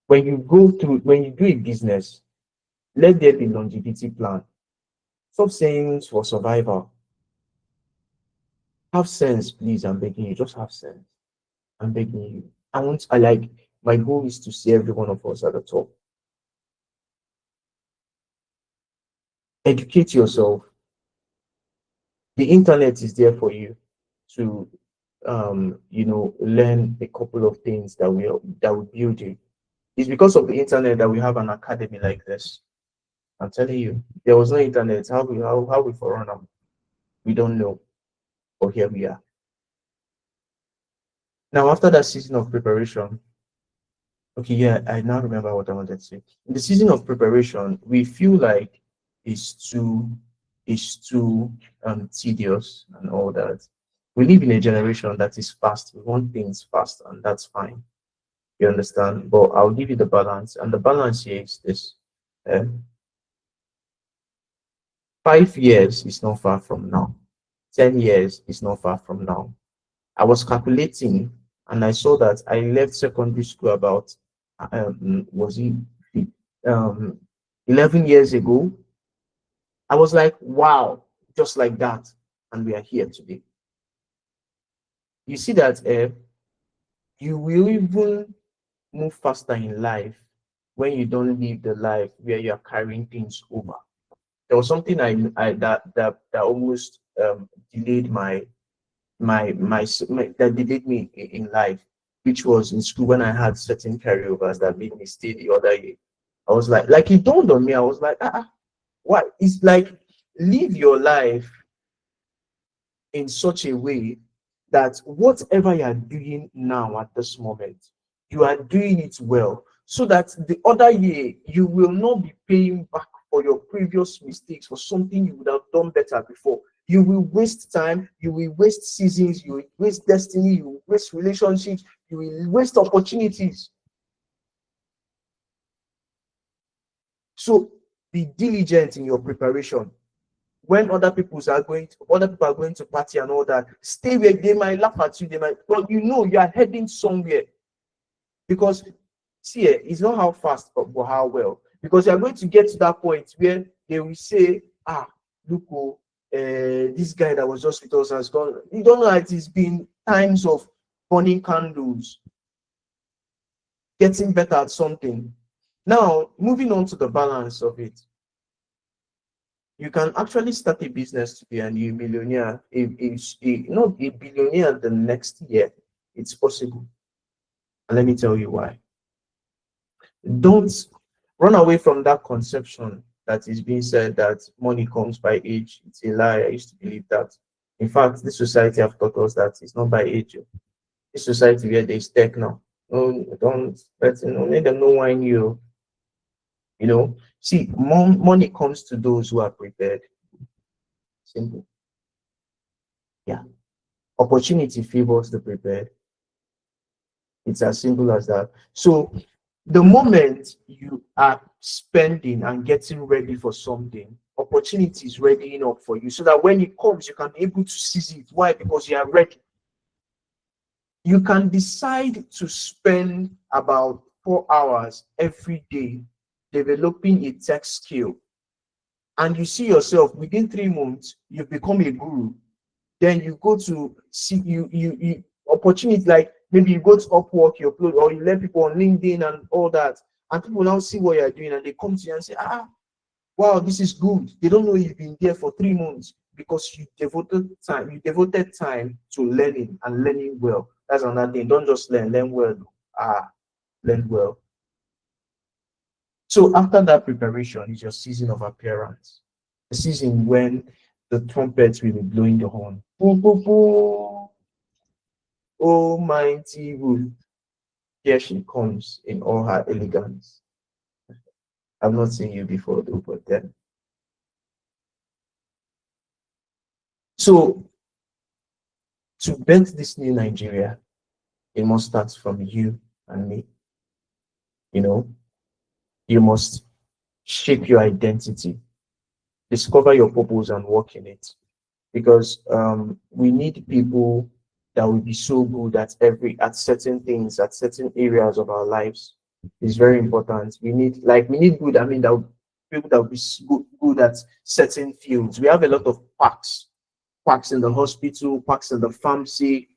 When you do a business, let there be longevity plan. Stop saying it's for survival. Have sense, please. I'm begging you. Just have sense. I'm begging you. My goal is to see every one of us at the top. Educate yourself. The internet is there for you to learn a couple of things that will build you. It's because of the internet that we have an academy like this. I'm telling you, there was no internet. How we for run them? We don't know. But here we are. Now, after that season of preparation, okay, yeah, I now remember what I wanted to say. In the season of preparation, we feel like it's too tedious and all that. We live in a generation that is fast. We want things fast, and that's fine. You understand? But I'll give you the balance, and the balance here is this: 5 years is not far from now. 10 years is not far from now. I was calculating, and I saw that I left secondary school about was it 11 years ago. I was like, wow, just like that, and we are here today. You see that you will even move faster in life when you don't live the life where you are carrying things over. There was something I that almost delayed that delayed me in life, which was in school when I had certain carryovers that made me stay the other year. I was like it dawned on me. I was like, what? It's like live your life in such a way that whatever you are doing now at this moment, you are doing it well, so that the other year you will not be paying back for your previous mistakes for something you would have done better before. You will waste time, you will waste seasons, you will waste destiny, you will waste relationships, you will waste opportunities. So be diligent in your preparation. When other people are going to party and all that, stay where they might laugh at you, they might, but you know you are heading somewhere. Because see, it's not how fast but how well. Because you are going to get to that point where they will say, look, this guy that was just with us has gone. You don't know that it's been times of burning candles, getting better at something. Now, moving on to the balance of it. You can actually start a business today and you're a millionaire, not a billionaire the next year. It's possible. And let me tell you why. Don't run away from that conception that is being said that money comes by age. It's a lie. I used to believe that. In fact, this society have taught us that it's not by age. This society where there's tech now. No, don't let them know why you. See, money comes to those who are prepared. Simple. Yeah. Opportunity favors the prepared. It's as simple as that. So the moment you are spending and getting ready for something, opportunity is readying up for you so that when it comes, you can be able to seize it. Why? Because you are ready. You can decide to spend about 4 hours every day developing a tech skill, and you see yourself within 3 months, you've become a guru. Then you go to see you opportunity, like maybe you go to Upwork, you upload, or you let people on LinkedIn and all that, and people now see what you're doing and they come to you and say, wow, this is good. They don't know you've been there for 3 months because you devoted time to learning and learning well. That's another thing. Don't just learn well. Learn well. So after that preparation is your season of appearance. The season when the trumpets will be blowing the horn. Boo, boo, boo. Oh, mighty Ruth. Here she comes in all her elegance. I've not seen you before though, but then. So to build this new Nigeria, it must start from you and me. You must shape your identity, discover your purpose and work in it. Because we need people that will be so good at certain things, at certain areas of our lives. Is very important. We need good. I mean, people that will be good at certain fields. We have a lot of quacks in the hospital, quacks in the pharmacy,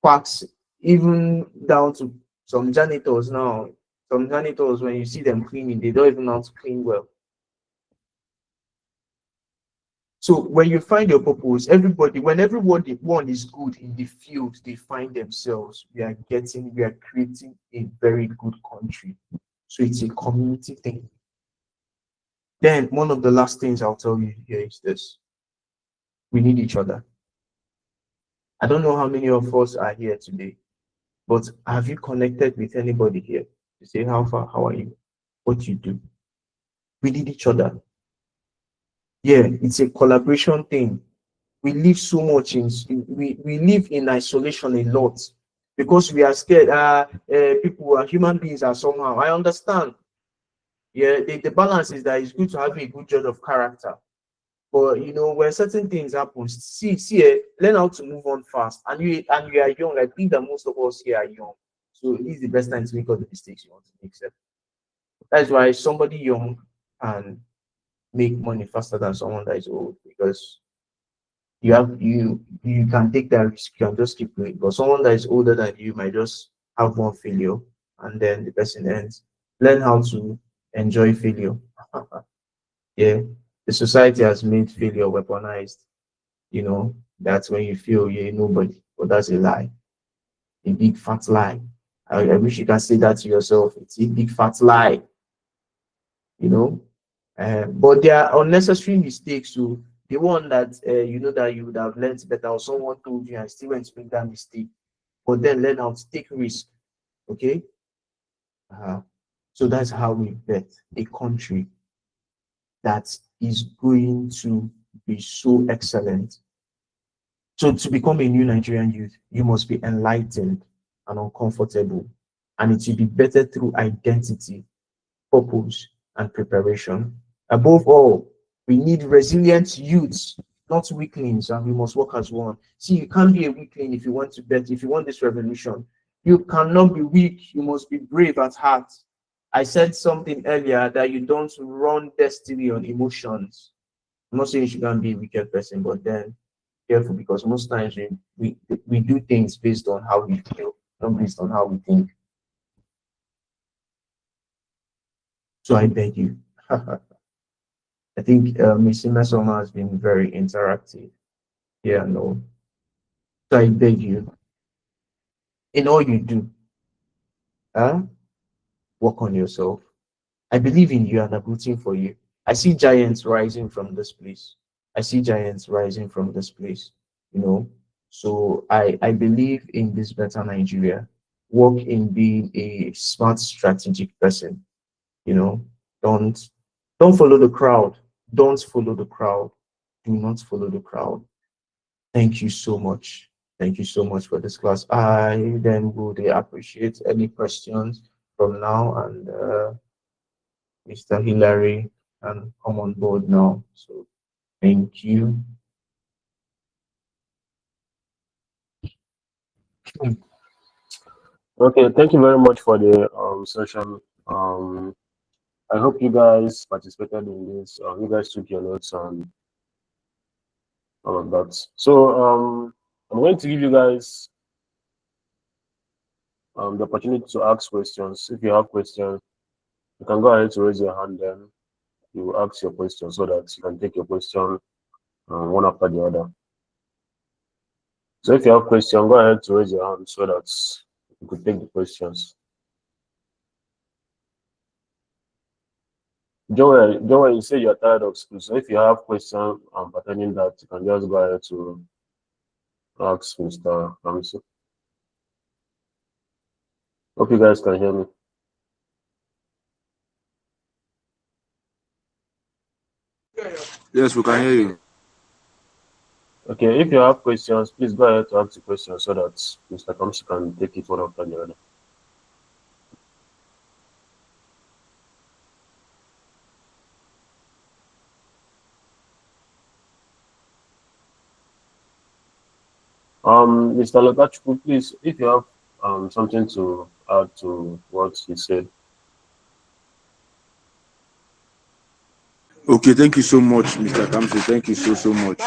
quacks even down to some janitors now. Some janitors, when you see them cleaning, they don't even know how to clean well. So when you find your purpose, when everyone is good in the field they find themselves, we are creating a very good country. So it's a community thing. Then one of the last things I'll tell you here is this: we need each other. I don't know how many of us are here today, but have you connected with anybody here to say how far, how are you, what you do? We need each other. Yeah, it's a collaboration thing. We live so much we live in isolation a lot because we are scared. People are human beings are somehow. I understand. Yeah, the balance is that it's good to have a good judge of character. But when certain things happen, learn how to move on fast. And you are young. I think that most of us here are young. So this is the best time to make all the mistakes you want to make. That's why somebody young can make money faster than someone that is old, because you can take that risk, you can just keep going. But someone that is older than you might just have one failure and then the person ends. Learn how to enjoy failure. Yeah, the society has made failure weaponized. That's when you feel you're nobody. But that's a lie, a big fat lie. I wish you can say that to yourself. It's a big fat lie, you know. But there are unnecessary mistakes. So the one that that you would have learned better, or someone told you and still went to make that mistake. But then learn how to take risk. Okay. So that's how we bet a country that is going to be so excellent. So to become a new Nigerian youth, you must be enlightened and uncomfortable. And it will be better through identity, purpose, and preparation. Above all, we need resilient youths, not weaklings, and we must work as one. See, you can't be a weakling if you want to bet, if you want this revolution. You cannot be weak, you must be brave at heart. I said something earlier that you don't run destiny on emotions. I'm not saying you shouldn't be a wicked person, but then careful, because most times we do things based on how we feel, not based on how we think. So I beg you. I think Miss Mesoma has been very interactive. Yeah, no. So I beg you, in all you do, work on yourself. I believe in you and I'm rooting for you. I see giants rising from this place. I see giants rising from this place, you know. So I believe in this better Nigeria. Work in being a smart, strategic person, you know. Don't don't follow the crowd. Don't follow the crowd. Do not follow the crowd. Thank you so much. Thank you so much for this class. I then would appreciate any questions from now, and Mr. Hillary can come on board now. So thank you. Okay, thank you very much for the session. I hope you guys participated in this. You guys took your notes and all of that. So I'm going to give you guys the opportunity to ask questions. If you have questions, you can go ahead to raise your hand. Then you ask your question so that you can take your question one after the other. So if you have question, go ahead to raise your hand so that you could take the questions. Joel, you say you're tired of school. So if you have question pertaining that, you can just go ahead to ask Mr. Ramsey. Hope you guys can hear me. Yes, we can hear you. Okay, if you have questions, please go ahead to ask the question so that Mr. Kamsi can take it one after the other. Mr. Logachukwu, please, if you have something to add to what he said. Okay, thank you so much, Mr. Kamsi. Thank you so much.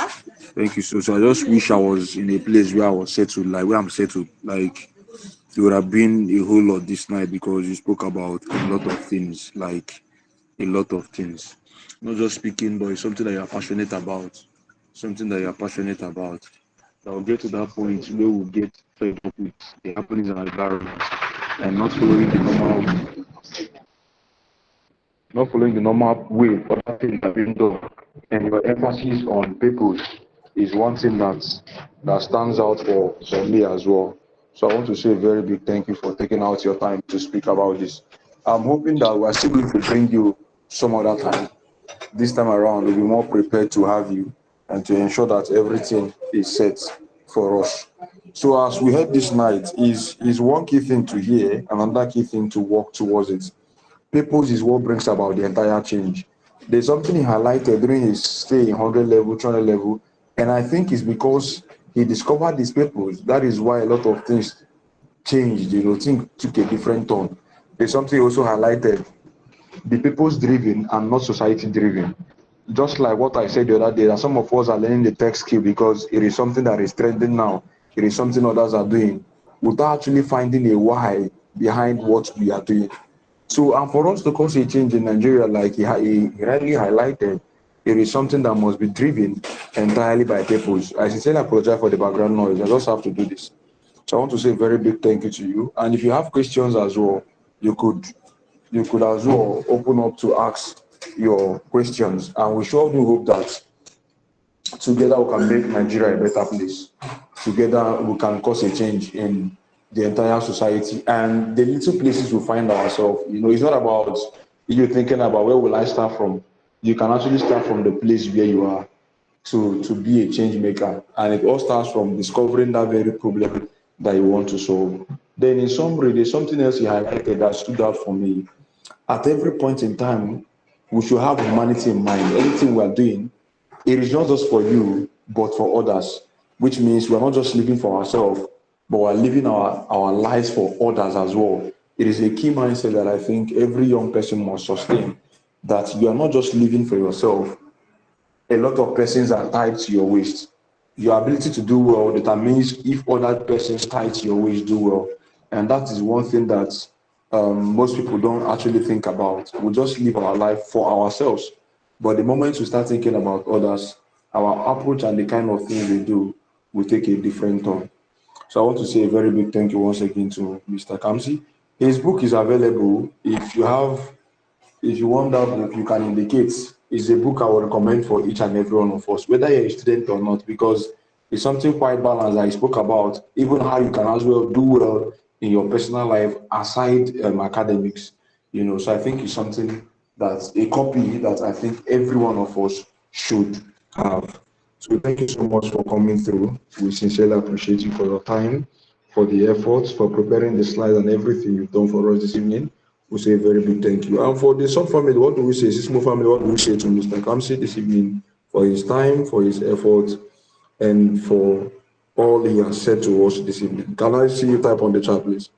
Thank you so. I just wish I was in a place where I was settled, like where I'm settled. Like it would have been a whole lot this night because you spoke about a lot of things, like a lot of things. Not just speaking, but it's something that you're passionate about. Something that you're passionate about. I'll get to that point where we'll get fed up with the happenings and environment and not following the normal way for that thing that being done. And your emphasis on people is one thing that stands out for me as well. So I want to say a very big thank you for taking out your time to speak about this. I'm hoping that we're still going to bring you some other time. This time around, we'll be more prepared to have you and to ensure that everything is set for us. So as we head this night, is one key thing to hear, another key thing to work towards it. Purpose is what brings about the entire change. There's something he highlighted during his stay in 100 level, 200 level, and I think it's because he discovered his purpose. That is why a lot of things changed, things took a different turn. There's something he also highlighted, the purpose driven and not society driven. Just like what I said the other day, that some of us are learning the tech skill because it is something that is trending now. It is something others are doing without actually finding a why behind what we are doing. So, and for us to cause a change in Nigeria, like he rightly highlighted, It is something that must be driven entirely by purpose. I sincerely apologize for the background noise. I just have to do this. So I want to say a very big thank you to you. And if you have questions as well, you could as well open up to ask your questions. And we sure do hope that together we can make Nigeria a better place. Together we can cause a change in the entire society and the little places we find ourselves. It's not about you thinking about where will I start from. You can actually start from the place where you are to be a change maker. And it all starts from discovering that very problem that you want to solve. Then in summary, there's something else you highlighted that stood out for me. At every point in time, we should have humanity in mind. Anything we are doing, it is not just for you, but for others, which means we're not just living for ourselves, but we're living our lives for others as well. It is a key mindset that I think every young person must sustain, that you are not just living for yourself. A lot of persons are tied to your waist. Your ability to do well determines if other persons tied to your waist do well. And that is one thing that most people don't actually think about. We just live our life for ourselves. But the moment we start thinking about others, our approach and the kind of things we do will take a different turn. So I want to say a very big thank you once again to Mr. Kamsi. His book is available. If you want that book, you can indicate. It's a book I would recommend for each and every one of us, whether you're a student or not, because it's something quite balanced that I spoke about, even how you can as well do well in your personal life aside academics. So I think it's something that's a copy that I think every one of us should have. So thank you so much for coming through. We sincerely appreciate you for your time, for the efforts, for preparing the slides and everything you've done for us this evening. We say a very big thank you. And for the sub family, what do we say? Sismo family, what do we say to Mr. Kamsi this evening for his time, for his effort, and for all he has said to us this evening? Can I see you type on the chat, please?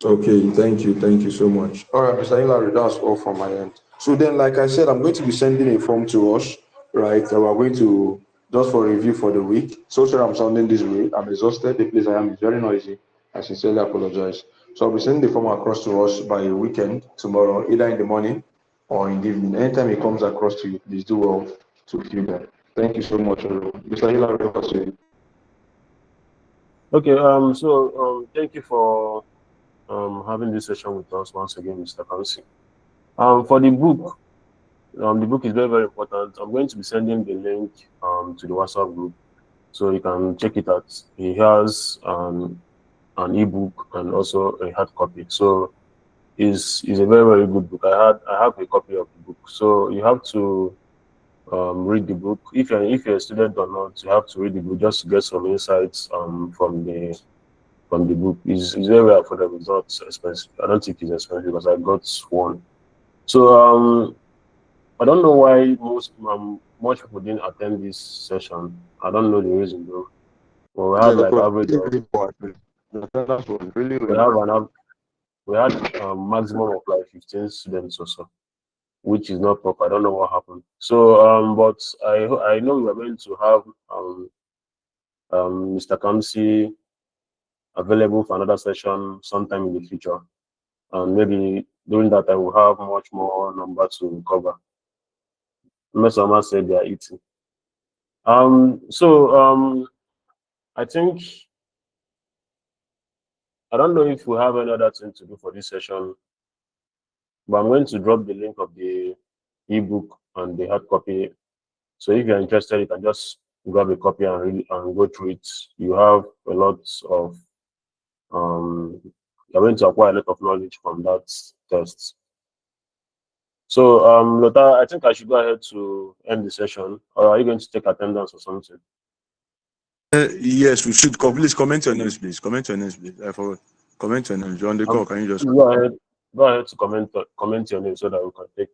Okay, thank you so much. All right, Mr. Hillary, that's all from my end. So then, like I said, I'm going to be sending a form to us, right? That we're going to just for review for the week. So sorry I'm sounding this way. I'm exhausted. The place I am is very noisy. I sincerely apologize. So I'll be sending the form across to us by a weekend tomorrow, either in the morning or in the evening. Anytime it comes across to you, please do well to fill that. Thank you so much, everyone. Mr. Hillary, over to you. Okay. Thank you for having this session with us once again, Mr. Kamsi. For the book is very, very important. I'm going to be sending the link to the WhatsApp group so you can check it out. He has an ebook and also a hard copy. So is a very, very good book. I have a copy of the book. So you have to read the book. If you're a student or not, you have to read the book just to get some insights from the book. Is very affordable. It's not expensive. I don't think it's expensive because I got one. So I don't know why much people didn't attend this session. I don't know the reason though. But we had like average of, we have an we had maximum of like 15 students or so, which is not proper. I don't know what happened. So but I know we are going to have Mr. Kamsi available for another session sometime in the future. And maybe during that time we'll have much more number to cover. Unless someone said they are eating. I think I don't know if we have any other thing to do for this session, but I'm going to drop the link of the ebook and the hard copy. So if you're interested, you can just grab a copy and read and go through it. You have a lot of you're going to acquire a lot of knowledge from that test. So Lota, I think I should go ahead to end the session. Or are you going to take attendance or something? Yes, we should. Please comment your names, please. Comment your names, please. I forgot. Comment your names. You're on the call. Can you just go ahead to comment your name so that we can take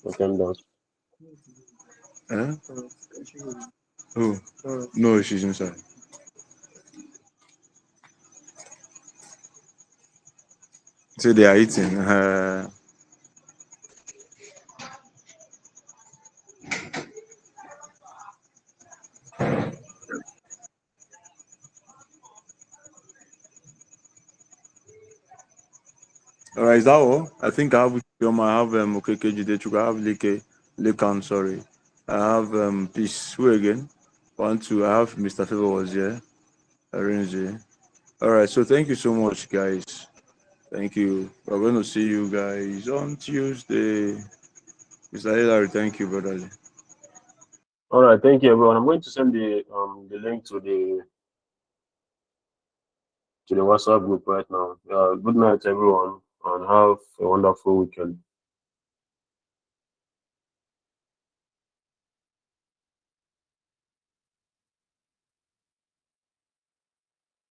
attendance. Oh, no, she's inside. So they are eating. All right, is that all? I think I have Chioma, I have Okeke Jidechuka, I have Lekan, sorry. I have Peace. Who again? 1, 2. I have Mr. Favor was here. Arrange. All right, so thank you so much, guys. Thank you. We're going to see you guys on Tuesday. Mr. Hilary, thank you, brother. All right, thank you, everyone. I'm going to send the link to the WhatsApp group right now. Good night, everyone, and have a wonderful weekend.